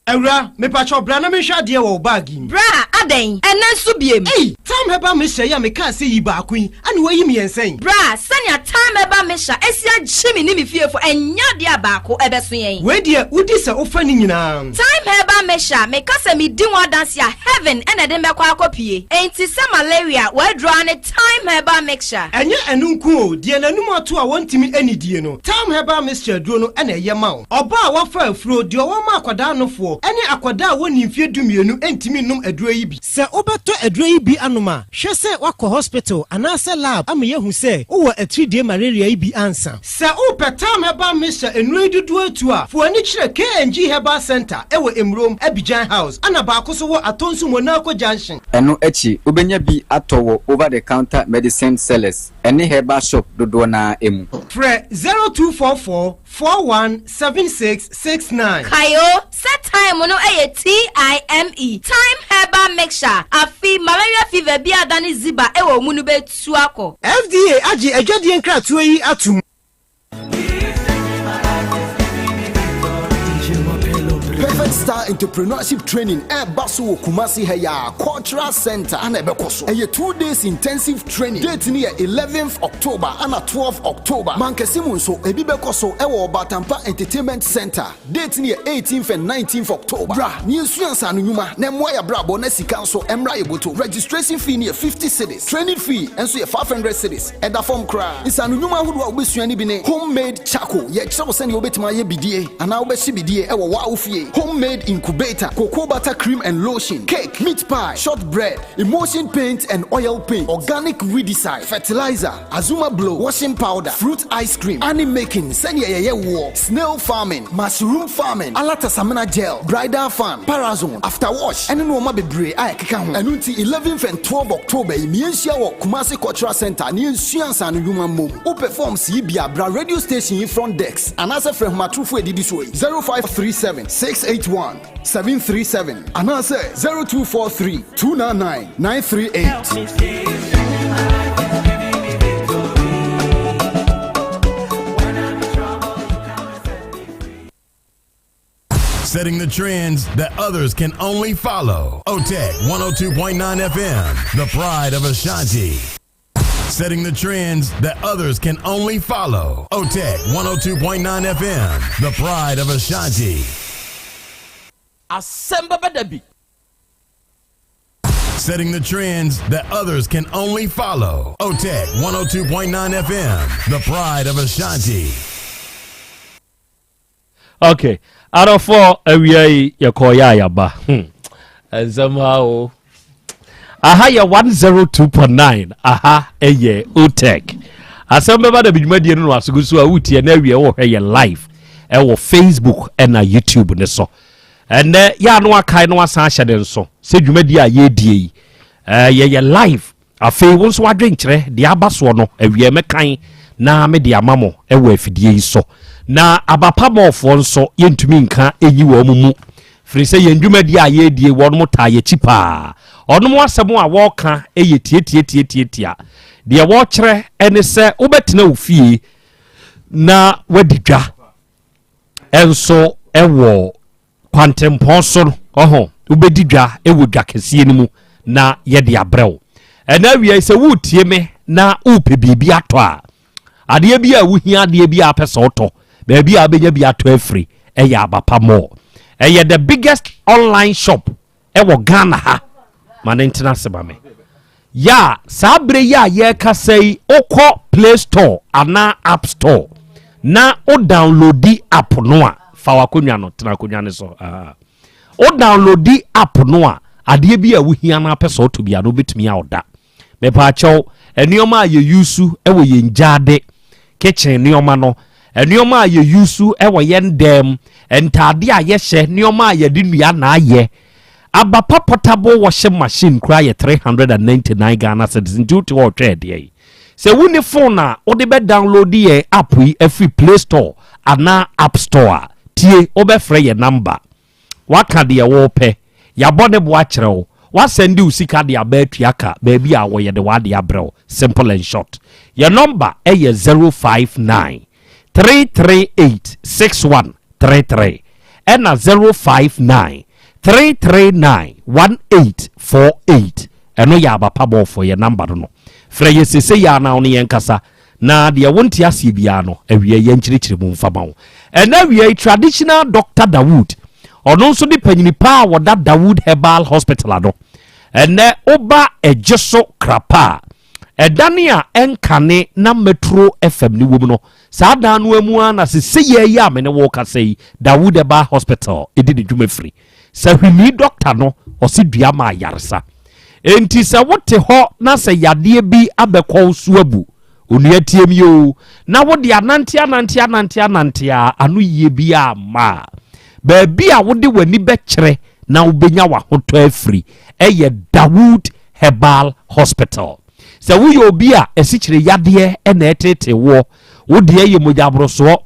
Ewra, me pacho bra na me hwa de wo bag. Bra, aden, enen so biem. Hey, time heba me hye ya me kan se yi ba kun, ane wayi me yensen. Bra, sanya time heba me hya, esia gyemi ni me fiefo enya de abako ebeso yen. We de udi se ofa ni nyina. Time heba me hya, me kase me di one dance ya heaven ene de me kwa akopie. Enti se malaria, we draw ne time heba mixture. Enye enunku o, de nanum ato a wontimi anidie no. Time heba mixture duro no ene ye ma wo. Oba a wafa afuro de wo ma akwada nofo. Ene akwada woni mfie dumienu entimi num aduro yi bi. Se obeto aduro yi bi anoma, hwe se wakɔ hospital anase lab amaye hu se wo atridie malaria yi bi ansa. Se upetam heba mixture enuro dudu atu a, fo ani kyerɛ KNG Herbal Center ewo Emrom Abidjan House. Ana ba ko so wo atonsu Monaco Junction. Eno echi obenya bi atowo over the counter medicine sellers. Ene herbal shop dodo na emu. Fre 0244417669. Kayo set time no TIME time herbal mixture afi malaria fever bi adani ziba ewo munu betu akọ. FDA agi adwade nkratoa yi atum. Perfect Star Entrepreneurship Training Basu Kumasi Heya Cultural Center and Ebekoso. A 2 days intensive training. Date near 11th October and 12th October. Mankesimunso Ebibekoso Ewo Batampa Entertainment Center. Date near 18th and 19th October. Bra, New Science and Numa, Nemwaya Brabo Nesi Council Emra Eboto. Registration fee near 50 cities. Training fee and so 500 cities. At the form cry. It's an Numa who will be bine homemade charcoal. Yet trouble send you bet my BDA and now be CBDA Ewa Waufi. Homemade incubator, cocoa butter cream and lotion, cake, meat pie, shortbread, emulsion paint and oil paint, organic weedicide, fertilizer, Azuma blow, washing powder, fruit ice cream, honey making, war, snail farming, mushroom farming, alata samana gel, bridal fan, parazone, after wash, and no ma bebre ay keka and until 11th and 12th October, Miensia wo Kumasi Cultural Center, near Science and Human Mom, who performs Yibia Bra radio station in front decks, and as a friend Matrufu did this way 0537 681 737 and answer 0243 299 938. Setting the trends that others can only follow. OTEC 102.9 FM, the pride of Ashanti. Setting the trends that others can only follow. OTEC 102.9 FM, the pride of Ashanti. Asem Beba Dabi. Setting the trends that others can only follow. OTEC 102.9 FM, the pride of Ashanti. Okay, out of 4, we yakoya yaba. And somehow, aha ya 102.9. Aha, eye OTEC. Asem Beba Dabi media no asugusu awuti e na wie wo hwe live. E wo Facebook e na YouTube ne so. And ya no akai no asan hyede nso se dwumadi a ye die ye live afei won so adwen kire de abaso no awie mekan na me de amamo e wo afidie yi so na abapamofo nso yentumi nka eyi wo mu firi se ye dwumadi a ye die won mo ta ye chipa onom asem a wo ka eye tie de wo kire ene se wobetena ofie na wadidwa enso ewo kwantemponso ubedidwa ewodwa kese ni mu na ye de abrew ena wi se wutie me na upe bibi ato a ade bi a wuhia ade bi a pese oto ba bi a benya bi ato afri eya abapa mo eye the biggest online shop ewo Ghana ha man international me ya sabre ya ye kasei okọ Play Store ana App Store na o download the app no a fa wakonwa no tena konwa ne so o download the app no a ade bi a wuhia na pese oto bia no betumi a oda me pa chaw enioma ye yusu ewo ye njade kitchen nioma no enioma ye yusu ewo ye ndem entade a yɛhyɛ nneɛma a yɛde nnua na ayɛ abapa portable washing machine kura yɛ 399 Ghana cedis nti wote hɔ ɔtwɛ deɛ yi sɛ wuni phone a wode bɛ download yɛ app yi free Play Store ana App Store tie wobɛfrɛ yɛ number waka deɛ wɔpɛ yɛabɔ ne bo akyerɛ wo wasɛnde wo sika de aba atua ka baabi a wɔyɛ de wade abrɛ wo simple and short yɛ number ɛyɛ 059 338 6133 ɛna 059 339 1848 ɛno yɛ abapa bɔɔfo yɛ number no frɛ yɛ sese yɛ ana no yɛn kasa na deɛ wonte aseɛ biara no awie yɛn kyerɛkyerɛ mu mfama wo ɛna awie traditional Dr. Dawood ɔno nso de panyini pa wɔda Dawood Herbal Hospital ano ɛnɛ oba ɛgye so krapa ɛdane a ɛnkane na Metro FM ni wom no saa dan no amu ana sese yɛ yi a me ne wo kasa yi Dawood Herbal Hospital ɛdi ne dwuma firi sɛ hwini doctor no ɔsi dua ma yaresa enti sɛ wote hɔ na sɛ yadeɛ bi abɛkɔ so abu onua tiem yo na wode anante a anu yie bi a ma baabi a wode wani bɛkyerɛ na wobenya wahotɔ afiri ɛyɛ Dawood Herbal Hospital sɛ woyɛ obi a ɛsikyire yadeɛ ɛna ɛtete wo wode ɛyɛ mogyaborosoɔ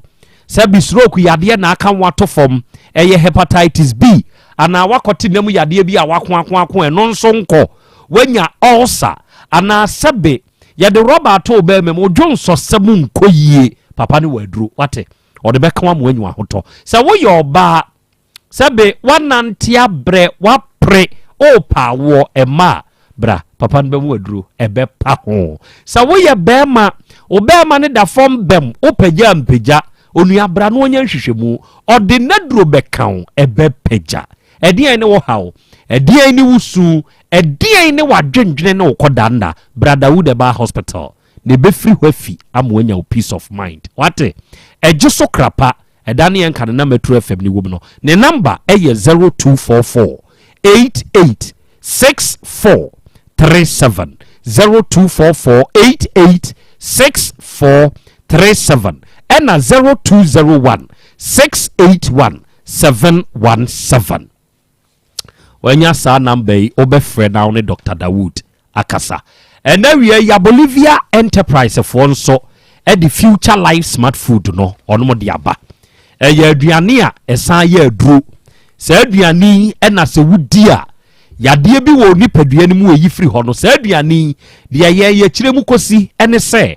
sɛ bi stroke yadeɛ na aka wato fam ɛyɛ hepatitis B ana wakɔte nam yadeɛ bi a wako ɛno nso nkɔ wanya ulcer ana sɛbe yɛde rɔba ato bɛɛmɛ mo dwonso sɛm nkɔ yie papa ne waduro wate ɔde bɛka wa mo anyu ahotɔ sɛ woyɛ ɔbaa sɛbe wanante abrɛ wapre opa wo ɛma bra papa no bɛmu waduro ɛbɛpa ho sɛ woyɛ bɛɛma obɛɛma ne da fam bɛm opagya mpagya onua bra no onya nhwehwɛmu ɔde naduro bɛka ɛbɛpagya ɛdeɛn ne wo haw ɛdeɛn ne wusu ɛdeɛn ne wadwendwene ne wokɔdanda bra Dawood Herbal Hospital ne bɛfiri hɔ afi ama anya peace of mind wate ɛgye so krapa ɛda ne yɛnka ne na Metro FM ne wom no ne number ɛyɛ 0244 886437 0244 886437 ɛna 0201 681 717 wanya saa number yi obɛfrɛ na ne Dr. Dawood akasa ɛna wie ya Bolivia Enterprise for nso ɛde Future Life Smart Food no ɔno de aba ɛyɛ aduane a ɛsan yɛ aduro saa aduane ɛna sɛ wudi a yadeɛ bi wɔ nipadua no mu ɛyi firi hɔ no saa aduane deɛ yɛ kyerɛ mu kosi ɛne sɛ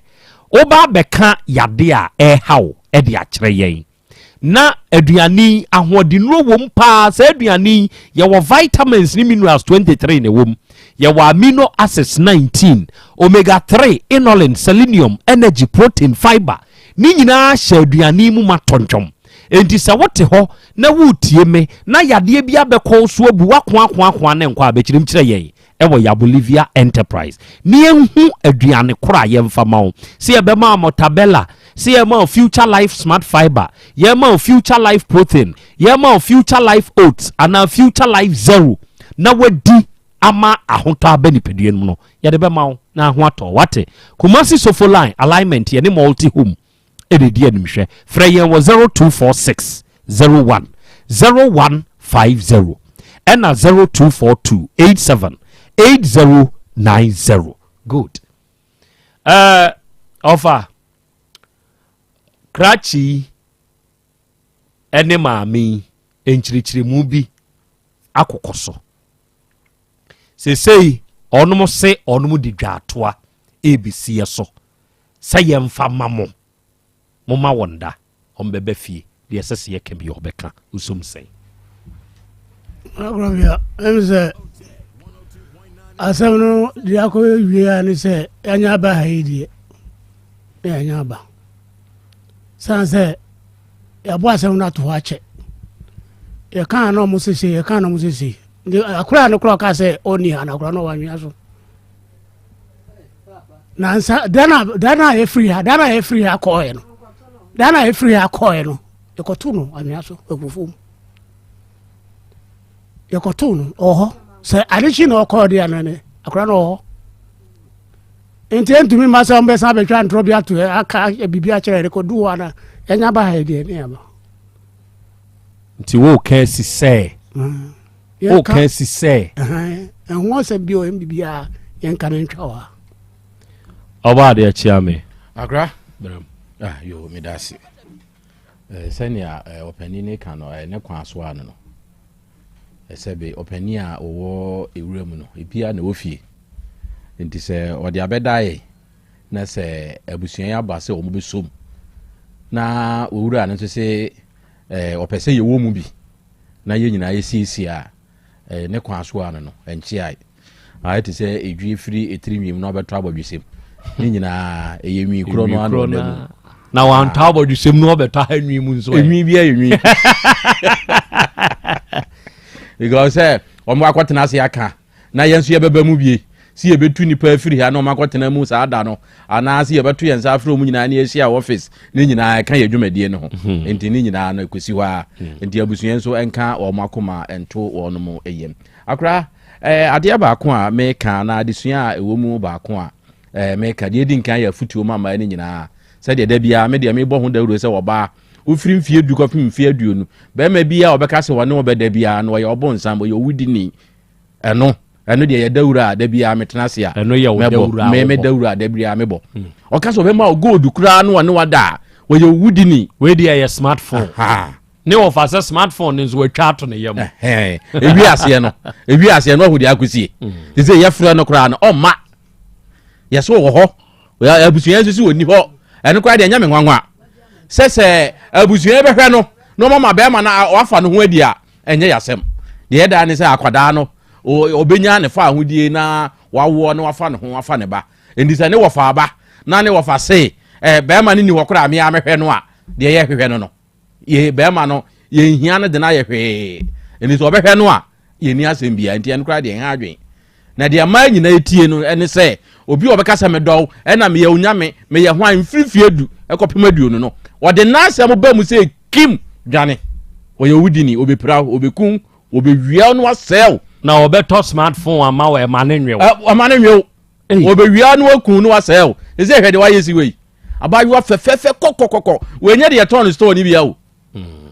oba bɛka yade a ɛhaw ɛde akyerɛ yɛn na aduane ahoɔdenuro wom pa saa aduane yɛwɔ vitamins ne minerals 23 ne wom yɛwɔ amino acids 19 omega 3 inulin selenium energy protein fiber ne nyinaa hyɛ aduane mu ma tontwom enti sɛ wote hɔ na wotie me na yadeɛ bi abɛkɔ so abu wakoa ne nkɔ abɛkyerɛm kyerɛ yɛn ɛwɔ ya Bolivia Enterprise ne yɛnhu aduane kora yɛmfa ma wo sɛ yɛbɛma mortabella sɛ yɛma Future Life Smart Fiber yɛma Future Life Protein yɛma Future Life Oats ana Future Life Zero na wadi ama ahotɔ aba nipadua no no yɛde bɛma wo na ho atɔ wate Kumasi Sofo Line alignment yɛne multi home ɛdedi animhwɛ frɛ yɛn wɔ 0246 01 0150 ɛna 0242 87 8090 good offer krachi ene maami enkyirikyirimu bi akokoso sesei onom se onom di dwaatoa ABC so sɛ yɛmfa mamo moma wonda ombebe fie de sese yɛ kɛbi obɛka usum sɛ Krobea emse asɛm no de akɔ wie ne sɛ anya ba ha yi die anya ba san sɛ yɛbɔ asɛm no ato hɔ akyɛ yɛka na ɔmo sese yɛka na ɔmo sese de akora no kora ka sɛ ɔni ha na akora no wanwea so na nsa dana yɛfiri ha kɔɔɛ no dana yɛfiri ha kɔɔɛ no yɛkɔto no anwea so akufom yɛkɔto no ɔhɔ sɛ adekyi na ɔkɔɔ de anane akora no ɔhɔ nti ntumi ma sɛ ɔmbɛsa bɛtwa ntorɔ bi ato aka bibi akyerɛ rekɔdu hɔ ana ɛnya ba ha deɛ ne aba nti wo ka si say wo ka si say and once a bio mbia yen kan ntwa oba de achia me agra bram yo me dasi senia opani ne kan no ne kwa so ano no esebe opani a owo ewura mu no ebia na ofie nti se odi abedae na se abusuan ya ba se o mu besom na owura no se opese ye wo mu bi na ye nyina ye sisi a ne kwa so ano no enchi ai ti se edwi firi etirimim na obeto abodwesem ni nyina eyemi kro no ano na wan ta abodwesem no obeto hanwi mu nso enwi bia enwi because omo akwatena ase aka na yenso ye beba mu bie si ye betu nipa afiri ha na omo akwatena mu sa ada no ana si ye betu yensa afro mu nyina na yesia office ni nyina kan ye dwumadie no ho enti ni nyina na ekosi wa enti abusuyen so enka omo akoma ento wono mu eyem akra ade ba ko a me ka na adesua a ewo mu ba ko a me ka de din kan ya futuo mama ni nyina se de da bia me de me bo ho dawuro se wo ba ofiri mfie du ko mfie aduonu be ma bia obeka se wone obeda bia na wo ye obo nsam ye wudini eno de ye dawura da bia metena se a eno ye wo dawura me dawura da bia me bo o ka so be ma gold kura no wone wada wo ye wudini we de ye smartphone ne wo fa se smartphone nzo atwa to ne yam ewi ase no ahudi akusie ti se ye fra no kura no o ma ye so wo ho ya abusuan so si woni ho eno kwa de nya me nwanwa sese abusuan behwe no mama be ma na wafa no ho adi a enye yasem de da ne se akwada no obenya ne fa ahodie na wawo no wafa ne ho wafa ne ba endisa ne wofa ba na ne wofa se be ma ne ni hokora me amehwe no a de ye hwehwe no ye be ma no ye hia ne de na ye hwe endisa obehwe no a ye ni asem bia enti en kra de en adwen na de ma nyina etie no ene se obi obekasa me dɔw ɛna me ye onyame me ye hwan mfirifie du ekopema duonu no wode nasɛm ba mu se kim dwane oye wudini obepra obekun obewia no asɛw na obeto smartphone ama we manenwe obewia no akun no asɛw eze hwede wa yesi wei abayo fefefe kokokoko we nya de ton store ni bia o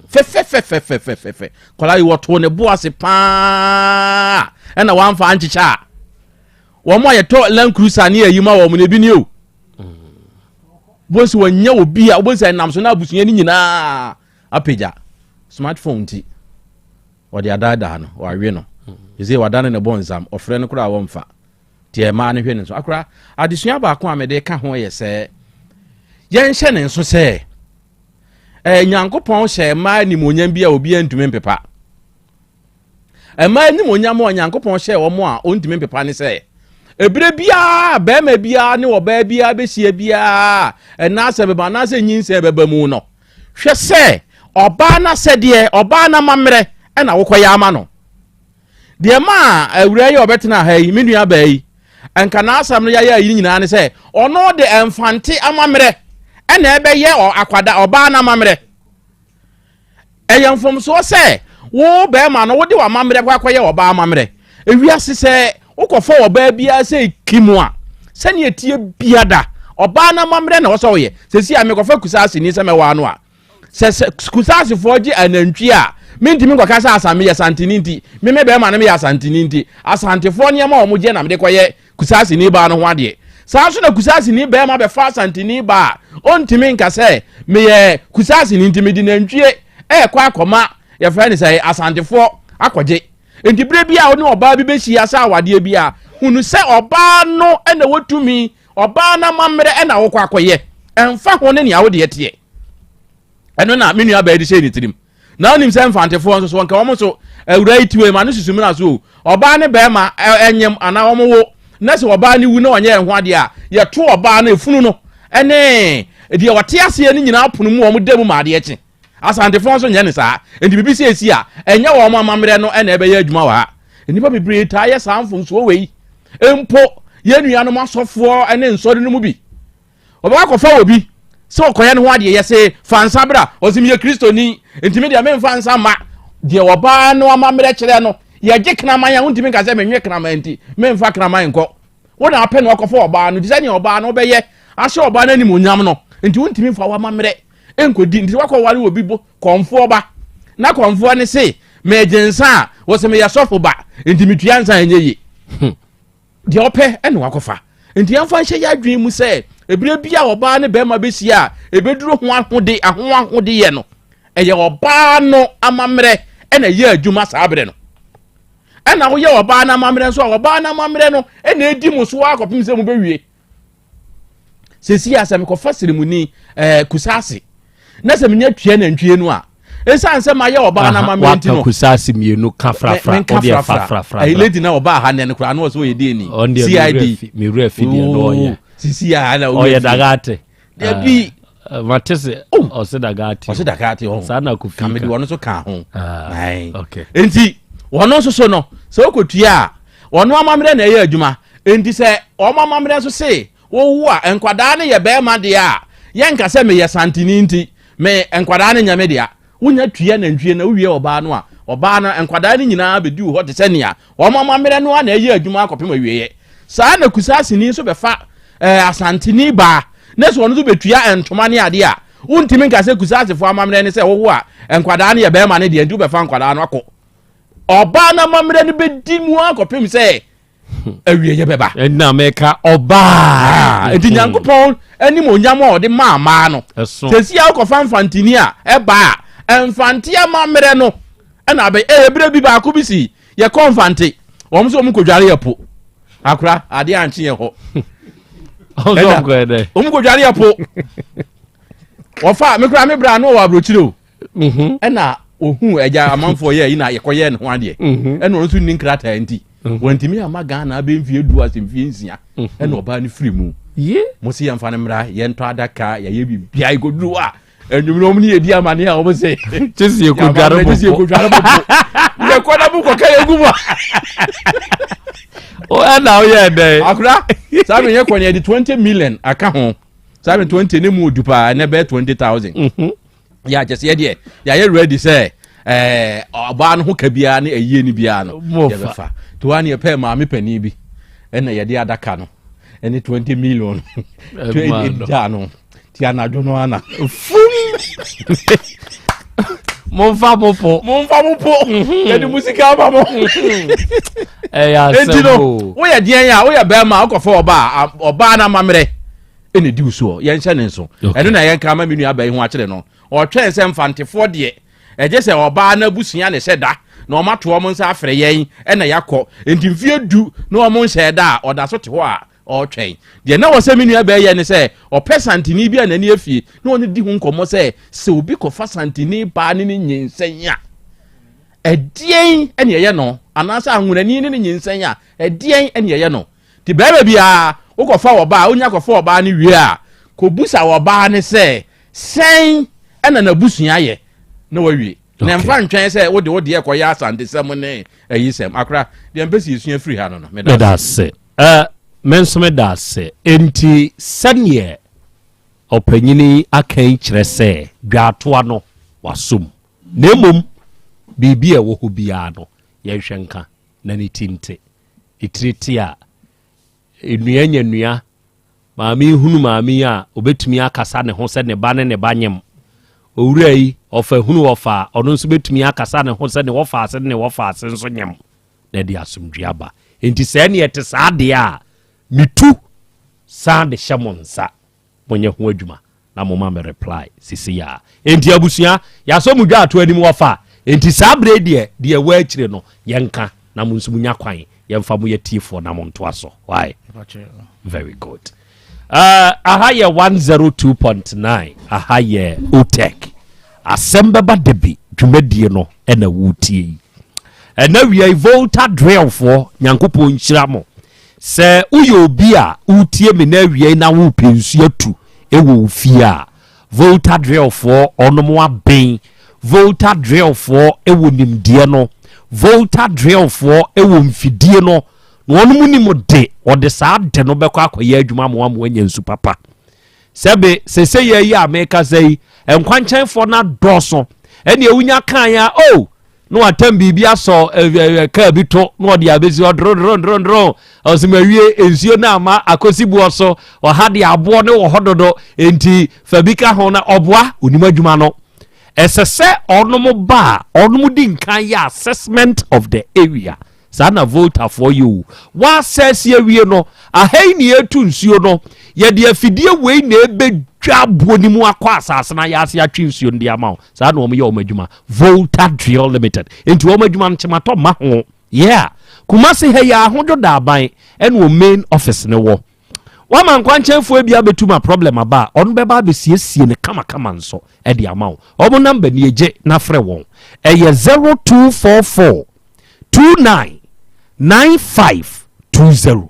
fefefefefefefe kola yi woto ne boase pa ɛna wanfa anchicha womo ye to Land Cruiser ne ayima wo mo ne bi ni o bonsi wanya obi a bonsi nam so na abusunya ni nyina apeja smartphone ti wode adada no wawe no eze wadane ne bonsam ofre no kura womfa tie ma ne hwe ne so akura adesua ba ko amede ka ho ye se yen hye ne so se nyankopon hye ma ni monyam bia obi antume mpepa ma ni monyam o nyankopon hye wo mo a ontume mpepa ne se ebire bia be ma bia ne wo ba bia be hie bia na se beba na se nyinse beba mu no hwe se oba na se de oba na mamre na wokoya ama no de ma awura ye obetena ha yi menua ba yi enka na asam no ya yi nyina ne se ono de emfante amamre na ebe ye akwada oba na mamre eyamfom so se wo be ma no wo de wa mamre kwakoye oba amamre ewiase se ukofo oba bia se kimua se ne etie biada oba na mamre na wo so ye se si amekofa kusase ni se mewa no a se kusase foji anantwi a minti mi kwaka sa asame ya santini nti me be ma na me ya santini nti asantefo ne ma omo je na me de koye kusase ni ba no ho ade sa so na kusase ni be ma be fa santini ba ontimi nka se me ye kusase ni nti me di nantwie kwa akoma ya fa ni say asantefo akoje enti bre bia oni oba bi be hia sa awade bia hunu se oba no na wotumi oba na mamre na wo kwakoye emfa ho ne ne awode yete eno na menu aba edi she ni tirim na onim se mfantefo nso so nka wo so awura itiwe ma no susumi na so oba ne be ma enyem ana wo wo na se oba ne wu na onye ho ade a ye to oba na efunu no ene de wote ase ni nyina pono mu wo demu ma ade eche asantefo nso nye ne saa enti bibi se esi a enye wo ma mamre no na ebe ye adwuma wa enipa bebre ta ye sanfo so wei empo ye nuano masofo ene nsori no mu bi oba kofa obi so koye ne ho ade ye se fansa bra ozimiye kristo ni ntimi de me fansa ma de oba no amamre kire no ye je knaman ya ntimi ka se menwe knaman nti me mfa knaman nko wo na apɛ no akofa oba no disani oba no be ye ahye oba na ni monyam no nti ntimi fa wa mamre enkodi nti wakɔ ware obi bo konfo oba na konfo ne se mejensa wo se me yasofo ba enti metua nsa enye yi de ope ene wakofa enti amfa hye ya adwen mu se ebire bia oba ne bema besi a ebeduru ho ahode ye no eye oba no amamre ene ye adwuma saabere no ena wo ye oba na amamre so oba na amamre no ene edi mu so akopim se mu bewie sesi asem ko faseremuni kusase na se menya tue na ntwie no a esan se ma ye oba na amamre ntino kusase mienu kafrafra odi afrafra lady na oba ha ne kura no so ye di ni CID miru afidi no oye sisi ya na oye dagate debi matese osedagate ho sana kufika kamedi wono so ka ho okay enti wono so no se okotua wono amamre na ye adwuma enti se omamamre so se wo a enkwada ne ye be ma de a ye nka se me ye santini nti me enkwada ne nyame de a wonya tue na ntwie na wie oba no a oba no enkwada ne nyina be di ho de se nea omamamre no na ye adwuma akopem awieye saa na kusase ni so be fa asantini ba neso wono so betua entoma ne ade a untimi nka se kusase fo amamre ne se wo a enkwada ne ye be ma ne de nti be fa enkwada no akọ oba na amamre ne be di mu akopem se awieye beba na meka oba enti nyankopon anim onyam a ode maama no sesi a ko fanfantini a eba enfante amamre no na be ebire bi ba ko bi si ye konfante wom so kodware yapo akura ade anche ye ho ozo ko ede kodware yapo ofa me kura me bra no wa brochiro na ohu eja amanfo ye yi na ye koye ne ho ade na onso ni nkrata enti wantimi amaga na abemfie du asemfie nsia na oba ne firi mu ye mo se yemfa ne mra ye nto adaka ye ye bibia igoduru a enwumno mu ne ye di amane a obo se chesi kodware bo ye koda bu ko kaye gumo o na o ye de akura sabe ye konya di 20 million aka ho sabe 20 ne mu dupa na be 20,000 ya just ye de ya ye ready say oba no ho ka bia na eyie ni bia no ye befa to ani e pe ma me pani bi na ye de adaka no ene 20 million 20 jano ti anadwo no ana Monfa mopo ye di musika ba mo ya sembo wo ye dian ya wo ye be ma akofo oba na mamre ene di uso ye nche ne nso eno na ye nka ma menu aba hu akere no o twen se mfantefo de eje se oba na busuya ne hyeda na o mato o nsa afre yen ena yakọ enti mfie du na o mo hyeda oda so te ho a o twen de na wo se menu aba ye ne se o pesantini bia na ni afie na oni di hu nkomo se obi ko fasantini ba ne nyinsenya edien ene ye no anasa ahunani ne nyinsenya edien ene ye no ti bebe bia wo ko fa oba onya ko fa oba ne wie a ko busa oba ne se sen ena na busua ye na wawie na mfa ntwen se wo de ye ko ya asante sem ne ayisem akra de mpesi esua free ha no no me da se menso me da se enti sanye opanyini akan kire se dwaatoa no wasom nemom bibia wo ho bia no ye hwenka na ni tinte itriti a enua nyanua maami hunu maami a obetumi akasa ne ho se ne ba ne banyem owurai ofa hunu ofa ono nso betumi akasa ne ho se ne wofa ase ne wofa ase nso nyem na di asomdua ba enti se ne yete saade a mitu saade shamonsa monye ho adwuma na moma me reply sisi ya enti abusua ya so mudwa ato anim wofa enti sabre de wa akire no yenka na munsu munya kwan yemfa mu yetifo na monto aso why very good aha ye 102.9 aha ye Otek Asem Beba Dabi dwumadie no na wutie na wi volta drill for nyankopon nhyira mo se uyo obi a utie me na wi na wo pensu atu ewo fie a volta drill for onomo aben volta drill for ewo nimdie no volta drill for ewo mfidie no onomo ni mo de ode saa de no bekọ akoye adwuma mo am wanya nsu papa sebe sese ye yi ameka sei enkwanchan for na doso ene ewunya kan ya no atam bibia so ka bito no ode abezi odron osimawie ensuo na ama akosibu oso o hade abo ne wo hododo enti fabika ho na obwa onima adwuma no ɛsɛ onomo ba onomo di nkan ya assessment of the area sana voter for you wa assess ye wie no ahai ni etu nsuo no ye de afidie wei na ebedwa buoni mu akwa asase na ya ase atwe nsuo ndi ama saa na omo ye omo adwuma Volta Drill Limited enti omo adwuma nchemato ma ho yeah Kumasi he ya ahodo da aban ene o main office ne wo wa man kwanchenfo bia betuma problem aba onu beba be siesie ne kama nso e de ama wo omo number ni eje na frɛ won eye 0244 299520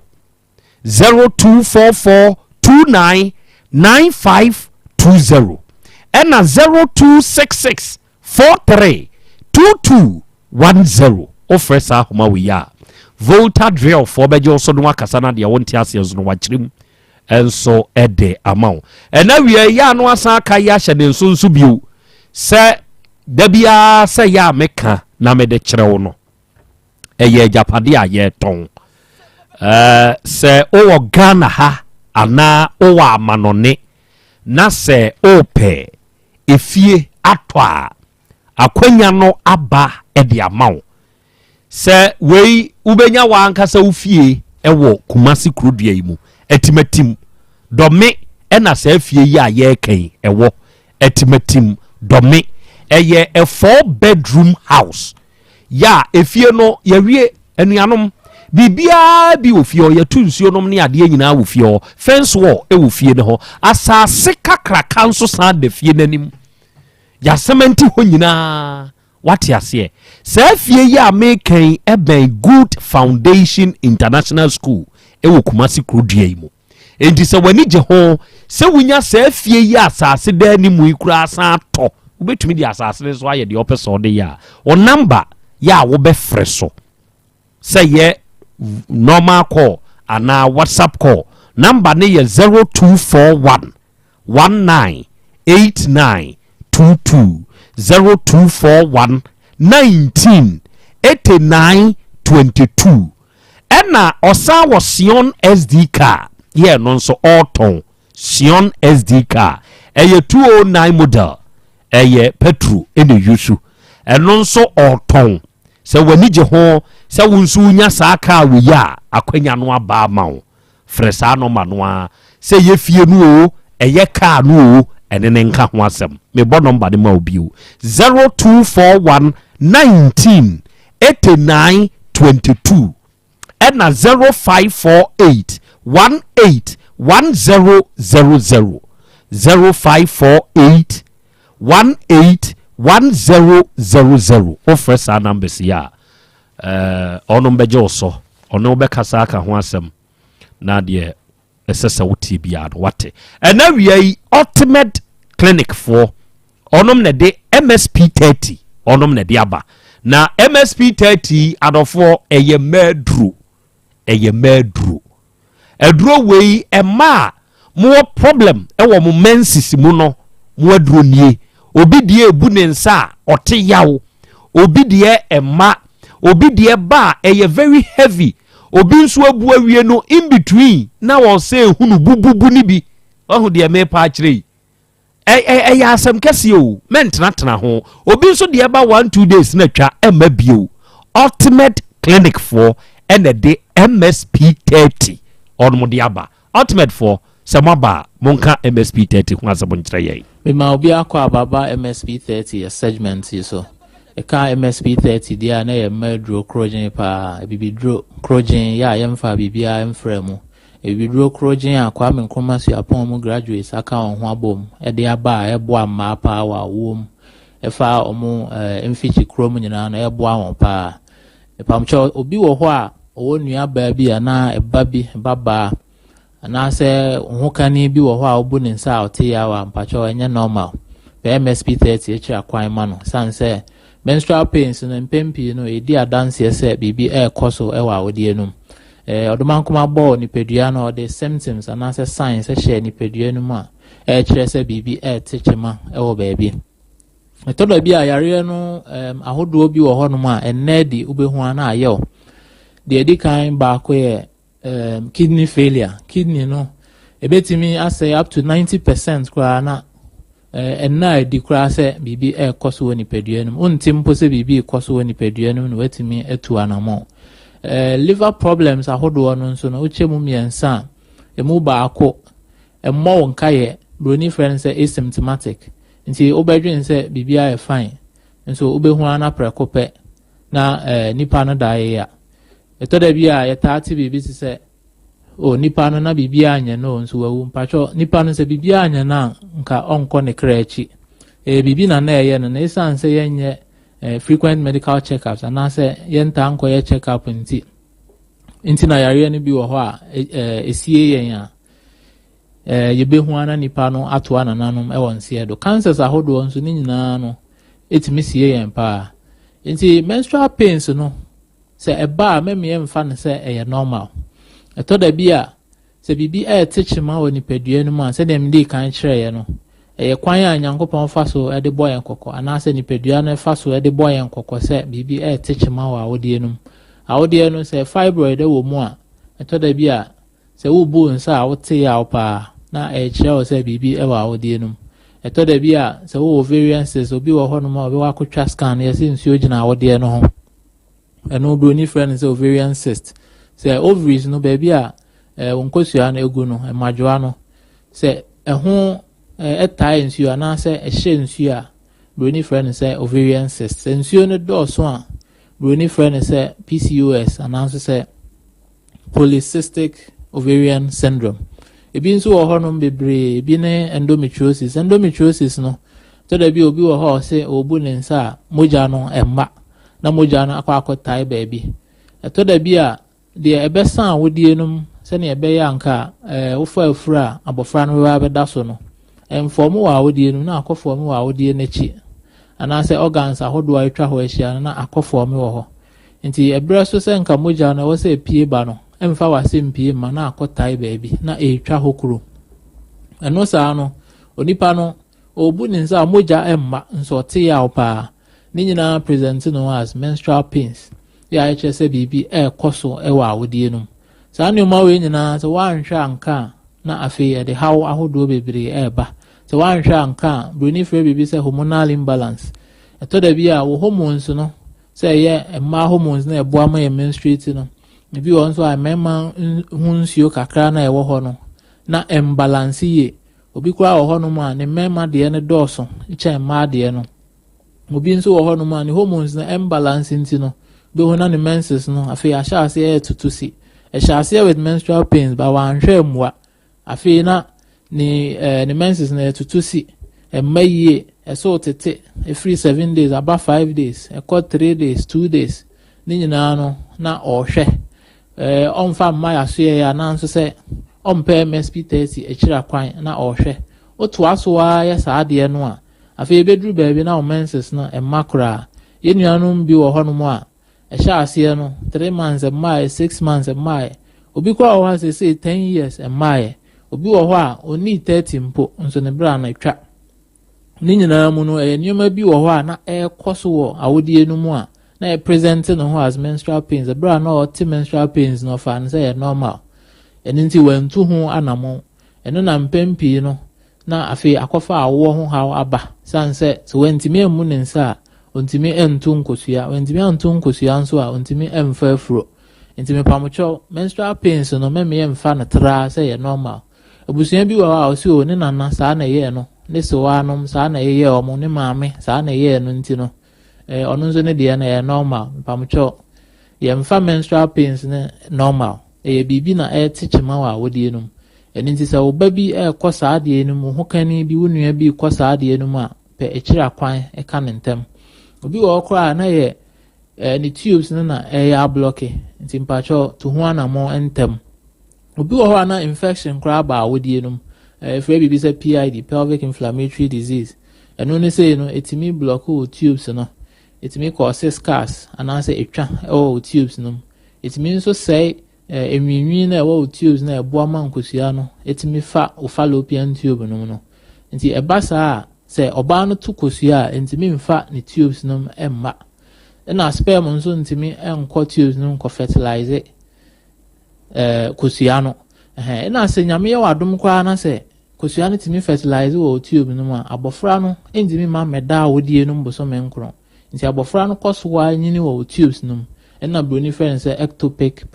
0244 299520 ena 0266 43 2210 offer sa homa we ya Volta Drill for bejo so no akasa na de wonte ase zo no wakyerem enso ede amaw ena wie ya no asa aka ya hye ne nso bio se da bia se ya meka na me de kyerɛw no eye japade a ye ton se o Ghana ha ana o wa amanone na se ope efie atwa akwanya no aba ede amaw se wei ubenya wa ankasa ufie ewo Kumasi Krobea imu etimatim dome ena se afie yi a ye kan ewo etimatim dome eye a 4-bedroom house ya efie no yawie anuanom bibia bi ofie ya tunsuo nom ne ade nyina ofie fence wall e ofie ne ho asase kakra kanso san de fie nanim ya cement ho nyina what ya say fie ya make a Good Foundation International School e Kumasi Krobea imu enti se wani je ho se wunya fie ya asase da ni mu ikura san to ubetumi di asase so aye de opeso de ya o number ya wo be freso say ye normal call ana WhatsApp call number ne ye 0241 198922 0241 198922 ena osa wo Sion SD car ye no nso auton Sion SD car eye 209 model eye petrol ene yusu eno nso auton se wani je ho se wonsu nya saa car we ya akwanya no aba ma wo fresa no manoa se ye fie no o eye car no o ene ne nka ho asem me bo number de ma obi o 0241 198922 ena 0548 181000 0548 181000 offer sa numbers ya ono mbeje so ono be kasa aka ho asem na de esesa wuti bia no wate ena wi ultimate clinic for onom na de MSP 30 onom na de aba na MSP 30 adofo eye medru edro wei ema mo problem ewo mo menses mu no mo adro nie obi die ebu ne nsa ote yawo obi die ema obi die ba eye very heavy obi nso abu awie no in between na won say hunu bububu ni bi ohu die me pa akire ya asem kese o mentena ho obi nso die ba 1-2 days na twa ema bio ultimate clinic for and the MSP 30 on modiaba ultimate for samaba monka MSP 30 ho asem nkyere ye me ma obi akwa ababa MSP 30 segment so e ka MSP 30 dia na ye madro krogen pa bibidro krogen ya yemfa bibia emfremu e bibidro krogen akwa me nkromasi apon mu graduates aka on ho abom e de aba e bo ama pa wa wom e fa omo emfichi krom nyina na e bo awon pa e pamcho obi wo ho a o nua ba bi ana e babi baba ana se ho kani bi wo ho a obu ne nsa ote ya wa mpacho enye normal MSP 30 echi akwan ma no sanse menstrual pains na mpempi no edi adanse se bibi koso ewa wodi enum odomankoma bo ni pedua no the symptoms and as signs share ni pedua no ma kire se bibi techema ewo baabi etodo bi ayare no ahodo bi wo ho no ma enedi ubehu ana ayo the edi kan ba ko ye kidney failure kidney no ebetimi asay up to 90% kwa na enna edi kura se bibi ekoso woni peduanum untim po se bibi ekoso woni peduanum no wetimi etu anamo liver problems ahodo no nso no uchemu miensa emu baako emmo wonkaye broni friend say asymptomatic nti obedwin say bibi aye fine nso obehu ana prekope na nipa no dae ya etoda bia yetaati bibi se o nipa no na bibi anya no nso wawu mpacho nipa no se bibi anya na nka onko ne krachi bibi na eye no na isan se yenye frequent medical checkups and say yenta anko ye checkup nti na yare no bi wo ho a esie yen a yebehu ana nipa no ato anananom e wonse do cancers ahodo nso ni nyina no etimi sie yen pa nti menstrual pains no se eba meme emfa ne se eye normal etoda bia se bibi techima woni peduanu ma se dem di kan kire ye no eye kwan ya nyankopon fa so e de boyen kokko ana se ni peduanu fa so e de boyen kokko se bibi techima wa awode no se fibroid wo mu a etoda bia se wo bu nsa a wote ya opa na kire o se bibi e wa awode no etoda bia se wo ovarian cyst obi wo ho no ma obi wa kwatwa scan ye se nsuo gina awode no ho eno broni friend se ovarian cyst se ovaries no baby a wonkosua na egu no majoa no se eho etai nsuo ana se ehye nsuo a broni friend se ovarian cyst nsuo no dɔɔso a broni friend se PCOS ana se polycystic ovarian syndrome ebi nso wo ho no bebre ebi ne endometriosis no to da bi obi wo ho se obu ne nsa moja no emma na moja no akwakotai baby to da bi a de ebesa wodie num se ne ebe ya nka wofa afura abofra no wa beda so no enform wa wodie num na akoform wa wodie n'echi ana se organs ahodo atwa ho ahia na akoform wo ho nti ebra so se nka moja no wo se pie ba no emfa wase mpie ma na akotai baby na etwa ho kuro eno sa no onipa no obu ni nsa moja emma nso te ya opa ni nyina present no as menstrual pains ya se bibi koso wa awodie no sa ne ma we nyina so wanhwa anka na afi de hawo ahodo bebre eba so wanhwa anka broni frɛ bibi se hormonal imbalance etoda bi a wo hormones no se ye emma hormones na ebo ama ye menstruate no bi won so a mema hunsuo kakra na ewo ho no na imbalance ye obi kwa wo ho no ma ne mema de ne dɔɔso che ma de no obi nso wo ho no ma ne hormones na imbalance ntino be wona ne menses no afi ashase e tutusi ashase with menstrual pains ba wanhwe mwa afi na ne menses na tutusi emaye eso tete every 7 days about 5 days e ko 3 days 2 days ni nyina no na ohwe onfa maya so ya na nso se ompe MSP30 ekira kwan na ohwe oto aso ya saade no a afi bedru baabi na o menses na emakra yenuanum bi wo hono mu a ehya no 3 months emai 6 months emai obi kwa o ha say 10 years emai obi wo ho a oni 30 mpo nso ne bra na twa ni nyina mu no nyoma bi wo ho a na ekoso wo awodie no mu a na present no ho as menstrual pains bra na o menstrual pains no fa na say normal eninti wantu ho anamo eno na mpempi no na afi akofa awo ho ha aba sanse so wentimi emu ne nsa ontimi entu nkosua wentimi entu nkosua nso a ontimi emfa afuro ntimi pamocho menstrual pains no meme emfa na tra say ye normal abusua bi wa o si o ne nana saa na ye no ne so wa no saa na ye o mo ne maame saa na ye no nti no ono nso ne de na ye normal pamocho ye emfa menstrual pains ne normal bibi na techima wa wodie no eninti sa oba bi kosa ade no mu hokani bi wonua bi kosa ade no mu a pe ekira kwan ka ne ntem obi wo kra na ye ni tubes na ya block nti mpacho to ho anamo ntem obi wo na infection kra ba wodie no frɛ bibi sa PID pelvic inflammatory disease eno ne say no etimi block o tubes no etimi cause scars anase etwa o tubes no etimi nso say enwinwi na ewo tubes na ebo ama nkosua no etimi fa o fallopian tube no nti ebasa se oba no to kosua entimi mfa ne tubes no emma na sperm nso ntimi enko tubes no ko fertilize kosua no na se nyame ye wadom kwa na se kosua no timi fertilize wo tube no ma abofra no endimi ma meda wodie no mboso menkro nti abofra no koso wa nyini wo tubes no na broni friend say ectopic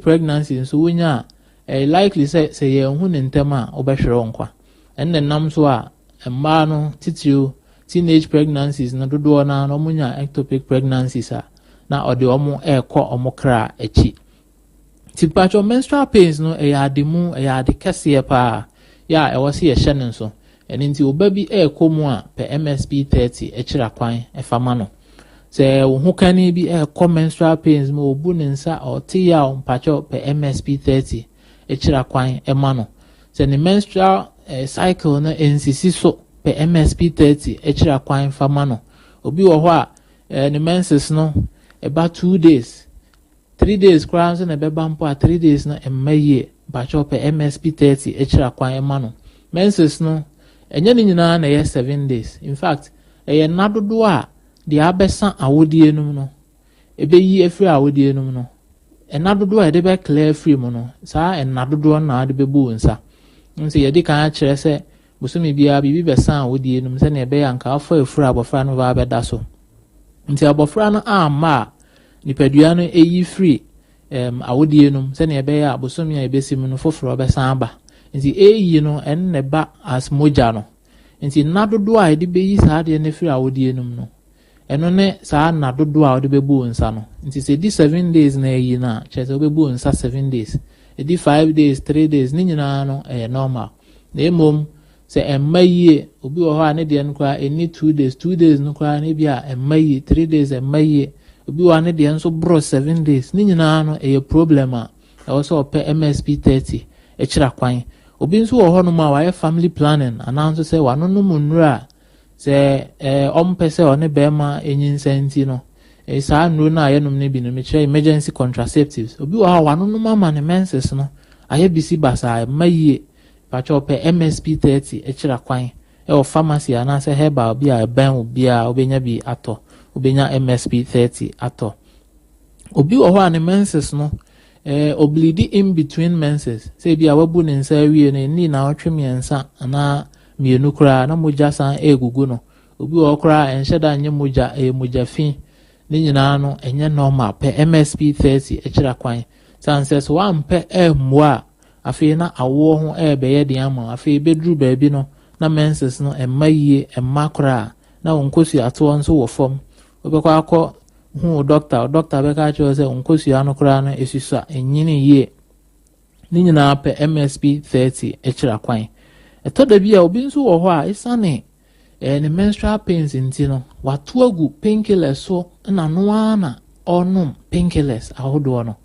pregnancy nso wonya likely say ye hu ne ntema obehwere nkwa enne nam so a mma no titio teenage pregnancies na dodo na no munya ectopic pregnancies a na ode omo ekọ omo kra echi tipacho menstrual pains no ademu ade kese pa ya ewose ye hye nso eni nti oba bi ekomu a pe MSP 30 ekira kwan efama no se wo hu kan bi menstrual pains mo obu ne nsa oti ya mpacho pe MSP 30 ekira kwan ema no se ne menstrual cycle na ensisi so pe MSP 30 ekira kwan fama no obi wo ho a ne menses no about 2 days 3 days crowns na beba mpo a 3 days na emaye mpacho pe MSP 30 ekira kwan ema no menses no enye ni nyina na 7 days in fact nadodo a de abesa awodie num no ebeyi efri awodie num no nadodo a de be clear free mu no saa nadodo na de bebu nsa nse ye de kan kire se busumi bia bibi besa awodie num se na ebe ya nka afọ efri abofra no ba beda so nti abofra no ama nipadua no eyi free awodie num se na ebe ya busumi a ebesim no foforo besa aba nti eyi no enne ba as moja no nti nadodo a de beyi saa de ne free awodie num no eno ne saa nadodo a de bebu nsa no nti se di 7 days na eyi na chese obebu nsa 7 days di 5 days 3 days ni nyina no normal na emom se emaye obi wo ha ne de no kwa eni 2 days no kwa ne bia emaye 3 days emaye obi wo ne de nso bro 7 days ni nyina no problem a also pe MSP 30 ekira kwan obi nso wo ho no ma wa family planning ananso se wa no munura se ompese one bema enyinsenti no saa nuru na ayenum ne bi no me kire emergency contraceptives obi wa wa no mama ne menses no aye bisi basa maye pacho pe MSP 30 ekira kwan o pharmacy ananse herbal bi a ben obi a obenya bi ato obenya MSP 30 ato obi wo ho ne menses no oblidi in between menses say bia wabu ne nsa wie no ni na otwemiensa ana mienu kura na moja san egugu no obi wo kura enhyeda anye moja moja fi ni nyina no enye normal pe MSP 30 ekira kwan sanses one pe mmoa afi na awo ho beye de ama afi bedru baabi no na menses no emaye emakura na onkosi ato nso wo fom obekwa akọ hu doctor beka cho se onkosi anu kura no esisa enyini ye ni nyina pe MSP 30 ekira kwan eto da bia obi nso wo ho a isane ne menstrual pains intino watu agu painkillers so na no na onum painkillers ahodo no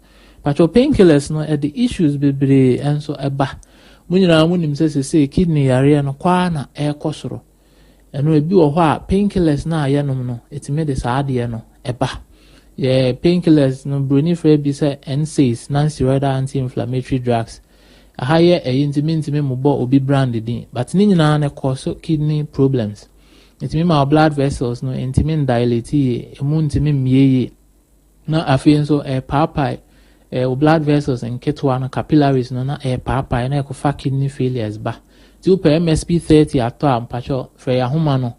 pacho painkillers no the issues bebre enso eba munyina munim se kidney yare no kwa na ekosoro eno ebi wo ho a painkillers na ayenom no etime de saade no eba painkillers no broni free bi se NSAIDs non-steroidal anti-inflammatory drugs ahaye intime mubo obi brand din but ni nyina na cause kidney problems intime ma blood vessels no intime dilate emu intime mieye na afi so papai blood vessels and ketwa no capillaries no na papai na ekofa kidney failures ba ti o pe MSP 30 ato ampacho frɛ ya homa no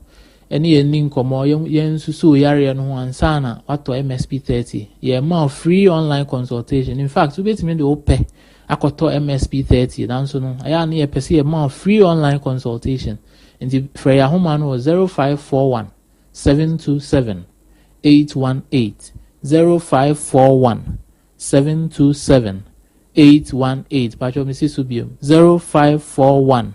ene ye ni nkomo yen susu yare no ansa na wato MSP 30 ye ma free online consultation in fact we betime de ope akoto MSP 30 nanso no aya na ye pese ye ma free online consultation nti frɛ ya homa no 0541 727 818 0541 727 818 pacho misi subium 0541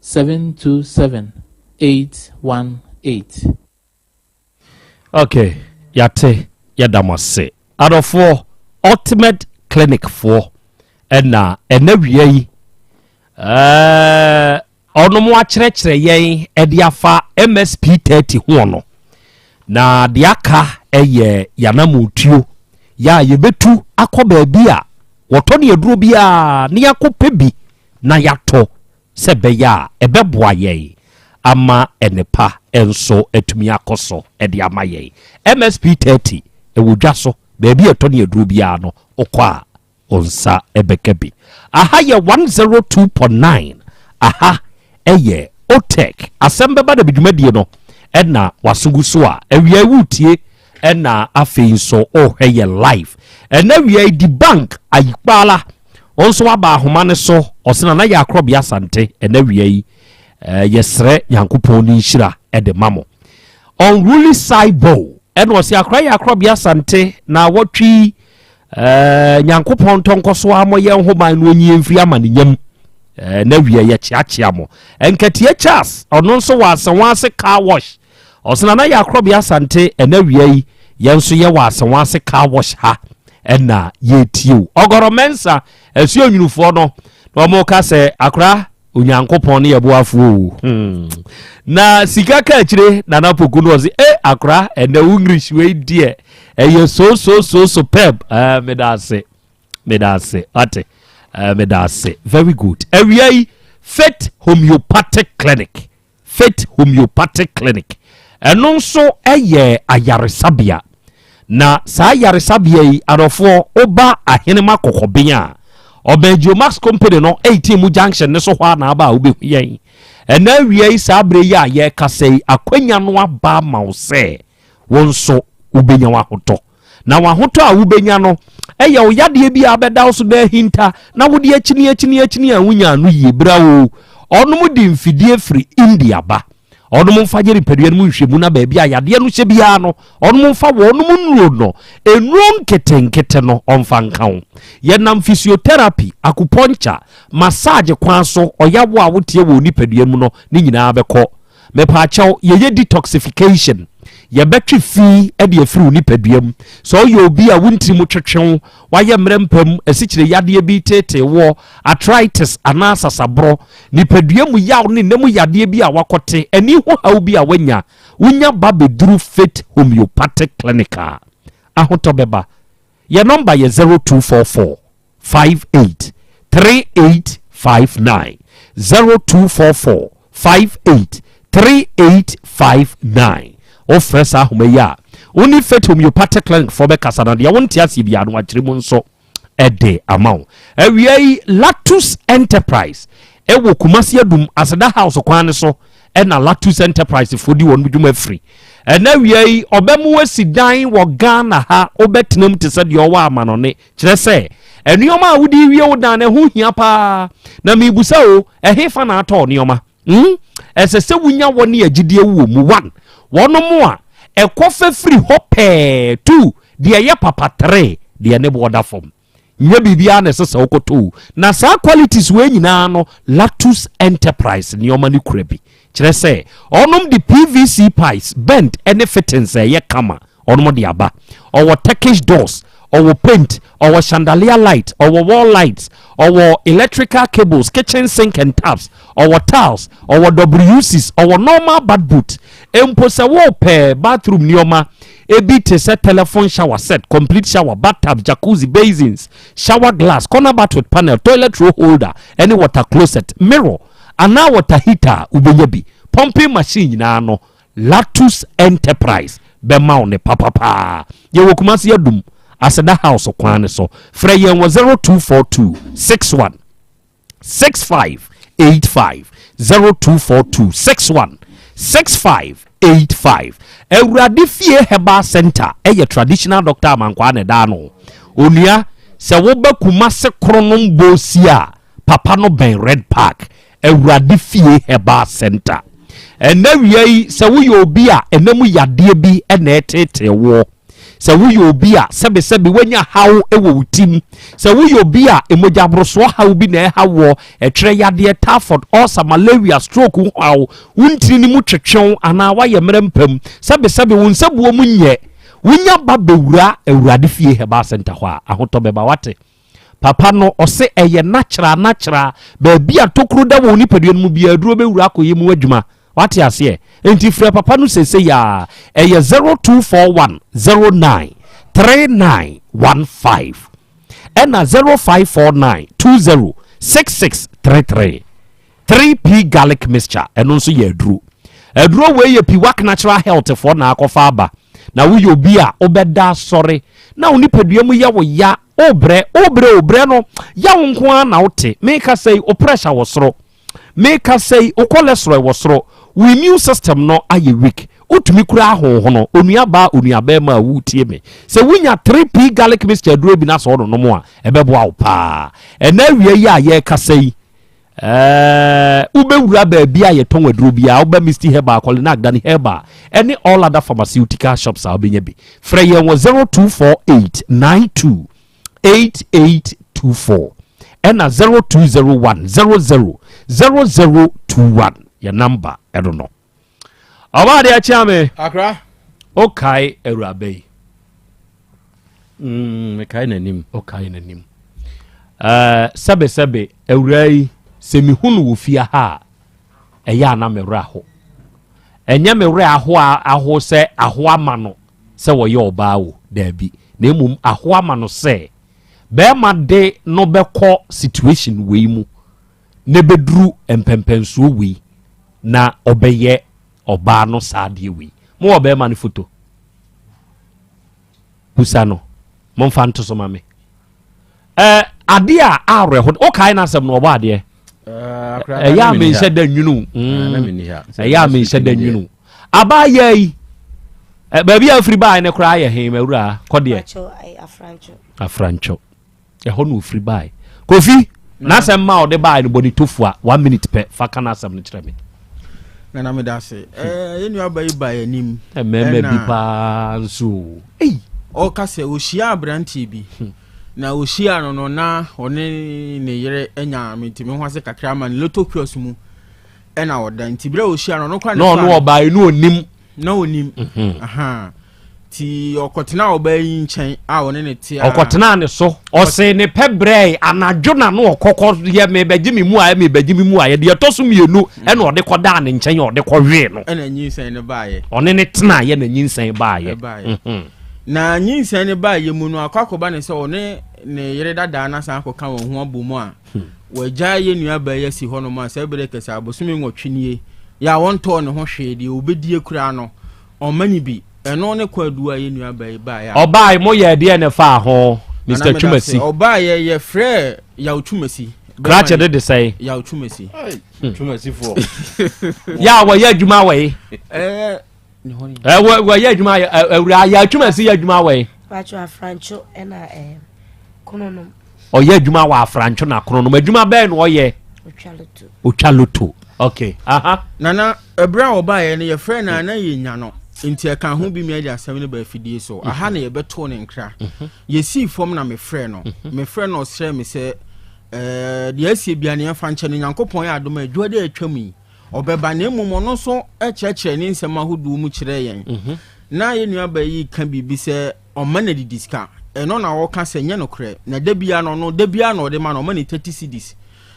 727 818. Okay, yate yadamase adofo ultimate clinic for ena enawia yi ono mo akyerɛkyerɛ yɛn ɛde afa MSP 30 ho no na de aka ɛyɛ yanamotuo ya yebetu akɔ baabi a wɔtɔ ne aduro bi a ne yakɔpɛ bi na yatɔ sɛ bɛya ɛbɛboa yɛn ama enepa enso etumi akoso ɛde ama yɛn MSP 30 ɛwodwa so baabi ɛtɔ ne aduro bi no okɔ a onsa ɛbɛka bi aha yɛ 102.9 aha eye otek Asem Beba Dabi dwumadie no na wasogu so a awia wutie na afei so ohweye live na awia di bank ayikpala onso waba ahoma ne so osena na ya Krobea Asante na awia yi yesre Yankopon ni nhira de mamo unruly cybo and was ya Krobea Asante na watwi Yankopon tonkoso amoye hoban no nyi mfiri amaninyam na awia ye chiachia mo enkatie chas ono nso wasanwase car wash osena na ya Krobea Asante na awia yi yenso ye wasanwase car wash ha na ye tio ogoromensa esu onwunufo no mo ka se akra Onyankopon ne yeboafo na sika ka akire na napoku no ze akra na English we die so pep medase ate medase very good awia Faith homeopathic clinic eno nso ayaresabia na saa ayaresabia yi adofo oba ahenema kokobea Obenjo Max Company no 18 junction ne so hwa na aba obehuyen ena awia sabre ya ye kasei akwanya no aba mause wonso ubenya wahoto na wahoto a ubenya no eye oyade bi abeda so da hinta na wodi akini awunya no yebra o onum di mfidie free India ba onum mfagere pedua no nhwemu na ba bia yade no hye bia no onum mfa wo onum nuo no enron ketenkete no onfa nkan ye nam physiotherapy acupuncture massage kwan so oyabo a wotie wo ni pedua mu no ni nyina abekọ mepa chaw ye detoxification ye betwi fi e de afiri ni pedua mu so ye obi a wunti mu twetwen waye mrempam asikyire yade bi tete wo arthritis anasa sabro ni pedua mu yaw ne nemu yade bi a wakote ani ho haw bi a wunya babeduru Faith homeopathic clinic ahoto beba your number is 0244 58 3859 0244 58 3859 ofresa homeya oni Faith homeopathic clinic for be kasana de wonte ase bia no akire mu nso ede amount awiai Lactus Enterprise ewo Kumasi adum aseda house kwan so na Lactus Enterprise fodi won dwuma free na awiai obemu wasi dan wo Ghana ha obetenam te se de owa amanone kire se enioma wudi wie wo dan na ho hia pa na mibusa o ehefa na ato nioma esese wunya woni agidie wo mu 1 wono mo a ekofa free hope 2 de ye papa 3 de ne boda form nya bibia na sese okoto na sa qualities we nyina no Lactus Enterprise nioma ni kurabi kire se onom the PVC pipes bent any fittings ye kama onom de aba or Turkish doors or paint or chandelier light or wall lights or electrical cables, kitchen sink and taps or tiles or WCs or normal bad boot emposa wall pair bathroom nioma ebite set telephone shower set complete shower bathtub jacuzzi basins shower glass corner bath with panel toilet roll holder any water closet mirror and now water heater ubenyabi pumping machine na no Lactus Enterprise be maune papa ye wokumasi adum aseda house kwan so frey 0242 61 6585 0242 61 6585 Ewurade fie Herbal Center eye traditional doctor amankwa ne da no onua se wo ba Kumasi kronom bosia papa no ben Red Park Ewurade fie Herbal Center ena wiei se wo ye obi a enemu yade bi na etete wo se wo ye obi a sebe wanya hawo ewo wutim se wo ye obi a emoja broso hawo bi na hawo etre yade typhoid ulcer malaria stroke hawo wuntiri ni mu twetwen ana wa ye mrempam sebe wonsabuo mu nye wunya ba bewura Ewurade fie Herbal Center ho ahoto beba wate papa no ose eye natural ba bia tokuru da wo ni padua mu bia duro bewura akoye mu adwuma wate ase enti frɛ papa no sese ya eye 0241 09 3915 ena 0549 20 6633 3P garlic mixture eno nso ye aduro we ye Piwak natural health for na akofa aba na wo ye obi a obeda sori na oni padua mu ya wo ya obre no ya wo nko na wote make say o pressure wo soro make us say o cholesterol was ro we immune system no aye weak utumi kura ho no onuaba ma wutie me se wunya 3p garlic mixture duro bi na so no mo a ebebo awo pa ena wie yi aye kasai ubewura ba bia ye ton waduro bia oba Mr. Heba Colina Agdani Heba any all other pharmaceutical shops are benya bi frey ye 0248928824 and 0201000021 your number I don't know awa de achiame akra okay ewurabe me kai nanim okay nanim sebe ewurai semihunu wo fia ha eya na mewra ho enya mewra aho se aho ama no se wo ye oba wo dabi na emum aho ama no se be ma de no beko situation we mu ne bedru empempensuo we na obeye oba no saade we mo obe ma ne foto husano mo mfa nto so ma me ade a arwe ho o kai na asem no oba ade ya me nse da nwunu ya me nse da nwunu abaye yi baabi afri bai ne kra ye he mawura kode afrancho ho no free bai kofi na asem ma ode bai no body tofu a 1 minute pe fa kana asem no kire me na me da se yenu abai bai anim meme bi pa nso o ka se o hia abranti bi na oshia no na one ne yere enya mentimi ho ase kakra ma ne loto kiosk mu e na oda ntibira oshia no kwa no oba inu onim na onim aha ti okotena oba yi nchen a one ne ti a okotena ne so o se ne pebre anadwo na no okokọ ye me begimi mu a me begimi mu a ye de to so mienu e na ode koda ne nchen ye ode kọwe no e na nyinsen ne baaye one ne tena ye na nyinsen baaye na nyinsen ne baaye mu no akwakoba ne se one ne yere dada na san akoka wo ho abomu a wagya ye nua baaye si ho no ma se bere kese abosumi nwotwenie ya wonto ne ho hwede obedie kura no omani bi eno ne kwadu a ye nua baaye baaye obai mo ye de ne fa ho Mr. Chumasi obai ye frɛ Yaw Chumasi Krache de say Yaw Chumasi Chumasi fo ya wa ye adwuma we wa ye adwuma Yaw Chumasi ye adwuma we pacho afrancho ena kononom oye adwuma wa afrancho na kononom adwuma be no oye ochaloto okay nana ebra obaye ne ye frɛ na ye nya no nti aka ho bi me ade asɛm ne ba fidie so aha na ye beto ne nkra ye si fom na me frɛ no srɛ me sɛ de asie bia ne fa nkyɛ ne Nyankopɔn ya adom adwo de atwam obeba na emum no so ɛkyerɛkyerɛ ne nsɛm ahodo mu kyerɛ yɛn na ye nua ba yi ka bibi sɛ ɔma na didiska eno na wo ka sɛ nye no korɛ na dabia no dabia no de ma no ɔma ne 30 cedis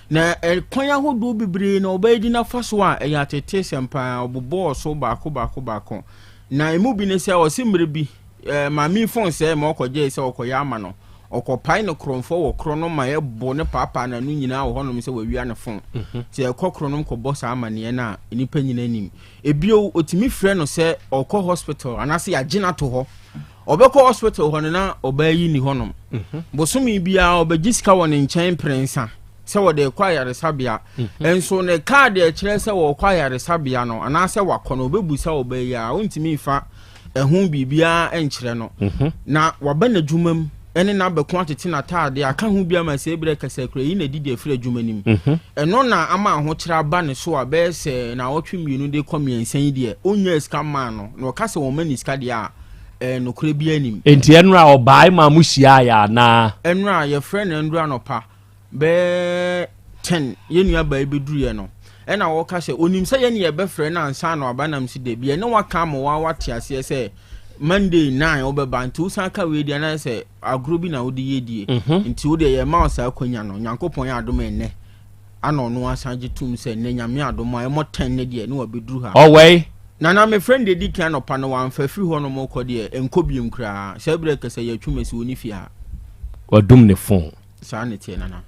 na kwan ahodo bibre na obaidi na fa so a ɛyɛ atete sempa obobo so baako na emu bi ne sɛ ɔsimre bi ma mi phone sɛ ma ɔkɔgye sɛ ɔkɔya ama no ɔkɔpai no kromfo wɔ krono ma ɛbɔ ne papa na no nyina wɔ hɔnom sɛ wɔwia ne phone sɛ ɛkɔ kronom kɔbɔ saa amane na nipa nyina nim ebio otimi frɛ no sɛ ɔkɔ hospital anase yagina to hɔ obeko hospital hɔ na obayi ni hɔnom bosomi bia obagi sika wɔ ne nkyɛn prensa sɛ wɔde kɔ ayaresabea enso ne card ɛkyerɛ sɛ wɔ kɔ ayaresabea no anase wakɔ no obebu sɛ obayi a ontimi fa ɛho bibia ɛnkyerɛ no na waba na dwumam ɛne na bɛko atete na taade aka ho bia ma sɛ ebere kasa kura yi na didi afira dwuma nim ɛno na ama ho kyerɛ aba ne so a bɛsɛ na wɔtwe mienu de kɔ miɛnsan yi de onya sika ma no na ɔka sɛ wɔn mani sika de a no kure bi anim enti enra obai ma muhia ya na enra ye friend enra no pa be 10 ye nua ba beduru ye no ena wo ka se onim se ye ne ye be friend na ansa na abanam si de bi ene waka mo wa wate ase se Monday 9 obeba nti san ka we dia na se agro bi na wodi ye die nti wo de ye ma osa akonya no Nyankopon ya adom enne ana no asan gitum se ne nyame adom a mo 10 ne de ne wa beduru ha owei na my friend de di kan opa no wan fa firi ho no mo kode enkobiem kra sɛ bre kasa ya twumasi woni fi ha wadum ne phone saa ne tie nana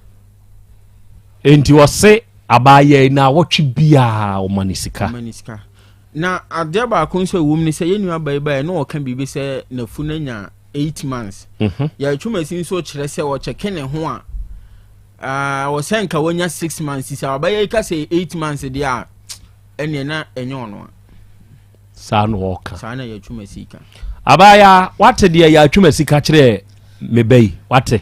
enti wose abaye na wotwe bia o manisika na ade ba ko nso wom ni sɛ yenu abaye no ɔka bibi sɛ na funa nya 8 months ya twumasi nso kyerɛ sɛ wo kyeke ne ho a was saying Kawonya 6 months is our by say 8 months a year and you're not a young San Walker. Sana ya chumesika. Abaya, what dear ya chumesika chere mebe, what?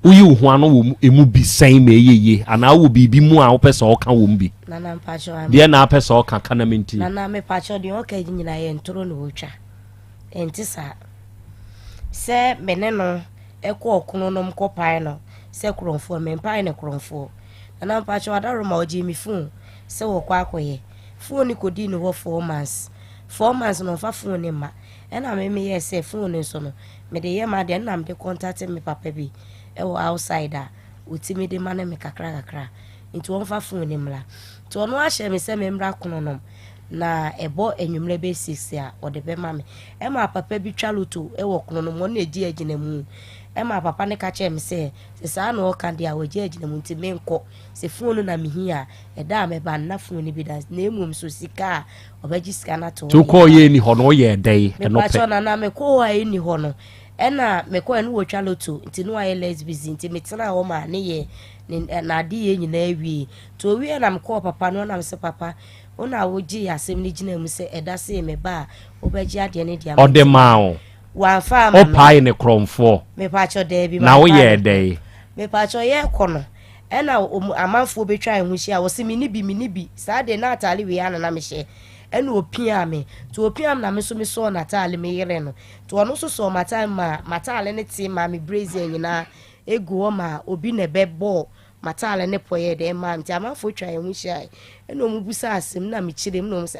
Uyu Huano imubi same ye, and I will be more opes or can wumbi. Nana Pacho, dear Napes or Canaminti. Nana me Pacho, the okay in I and Toron Wucha. And Tissa. Say, Meneno, Echo Cononom Copino, Secron for men pine a cron for. Nana Pacho, I don't know Jimmy Foon, so quackway. Phone could dinner 4 months. 4 months no fa phone ma. And I may me say phone so. Me de yema de na me contact me papa bi. E wo outsider. Uti me de man me kakra. Into one fa phone mla. To no a share me say me mra kononom. Na ebo enwumle be 6 a o de be ma me. E ma papa bi twa loto e wo kononom won na edi agina mu. E ma papa ne ka che me say se sa na o kan dia wo gi agina mu nti me nko. Se phone na me hi a e da me ba na phone bi da na emum so sika obaji sika na to. To call ye ni ho no ye dey e no pe. Me na me ko wa ni ho no. E na me ko enu wo twa loto nti no aye lesbian nti me tena wo ma ne ye na adi ye nyina awie. To wie na me ko papa no na me se papa ona wo gi asem ni gina mu se e da se me ba obaji ade ne dia. O de ma o. Wa fa ma. O pai ne kromfo. Me pa cho de bi ma. Na wo ye dey. Me pa cho ye kono. Ena amanfo betwa ehu hia wo se mini bi saa de na atale we ana na me hye ena opia me to opia na me so na atale me yere no to ono so mata ma matale ne ti ma me brazier nyina egu o ma obi ne bebo matale ne poye de ma nti amanfo twa ehu hia ena omubusa asem na me kire m no se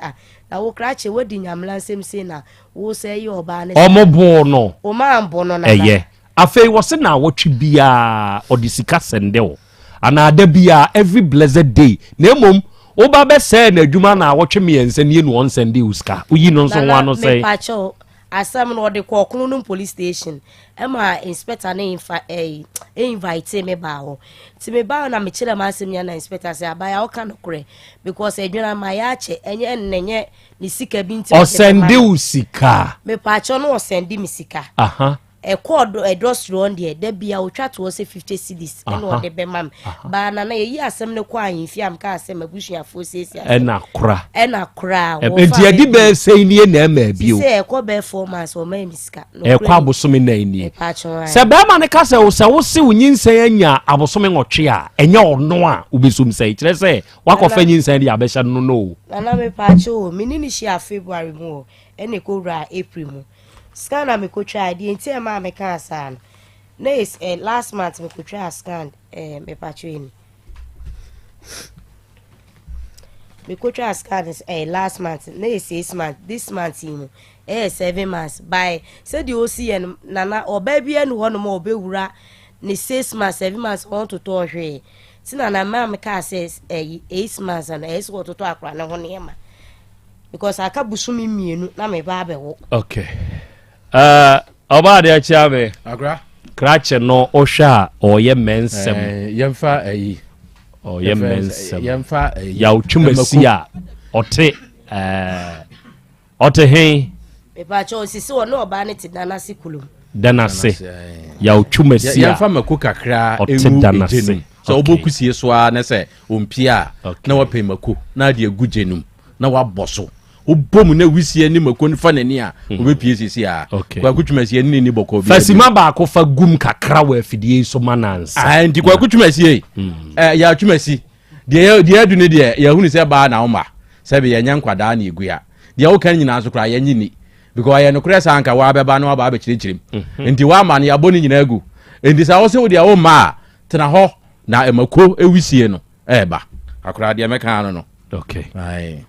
na wo krache wodi nyamla nsem se na wo se ye oba ne omobo no o ma mbo no na eye afei wo se na wotwe bia odisika sende wo ana da bia every blessed day na emom oba be say na adwuma na wotwe me ense ne nu on sende uska uyi no so wa no say me pacho asam no de ko Kununum police station ema inspector na invite me ba ho ti me ba na me kire ma asem ya na inspector say abaya o kan kure because adwuma ma ya che enye nnenye ni sika bi nti o sende usika me pacho no o sende mi sika aha a cord a drosro on there there be a chat to say 50 cedis and what the be mam ba na ye asem ne kwa yimfi am ka asem abusuafo sesi ena kra enti adi be say ni na ma bi o say e ko be 4 months o ma miska e kwa abosome na ni se be ma ne ka se wo se wonyinsan anya abosome ngotwe a enya ono a obesum sai kire se wakofa nyinsan dia be hye no na me pacho minini shi February mu ene ko ra April mu scan me ko try the entire ma me can san na is last month me ko try scan me pacho me ko try scan is last month na is 6 months this month 7 months by say the OCN nana obabi enu ho no ma obewura ni 6 months 7 months on to hwe tina na ma me ka says 8 months and is what to akra na ho ne ma because aka busumi mienu na me ba abewo okay oba de achiave agra krache no ohwa oye mensem yemfa ayi oye mensem yemfa ya utwumasi a ote he me ba cho sisi wono oba ne ti dana sikulu danase ya utwumasi a yemfa mako kakra enu so obokusie so a na se ompia na wape mako na de agujenum na waboso obom na wisie ni mako nfa nani a obepie sisi a kwa kutwumasi ni boko bi fasima ba ko fa gum kakra wa afidie so manansa ndi kwa kutwumasi ya twumasi de adu ne de ya hunu se ba na oma se be yanya nkwada na egua de wo kan nyina so kra ya nyini because ya no kra sa anka wa beba na wa ba be kirikirem ndi wa ma na ya boni nyina agu ndi sa wo se wo de wo ma tena ho na emako ewisie no ba akra de meka no okay ai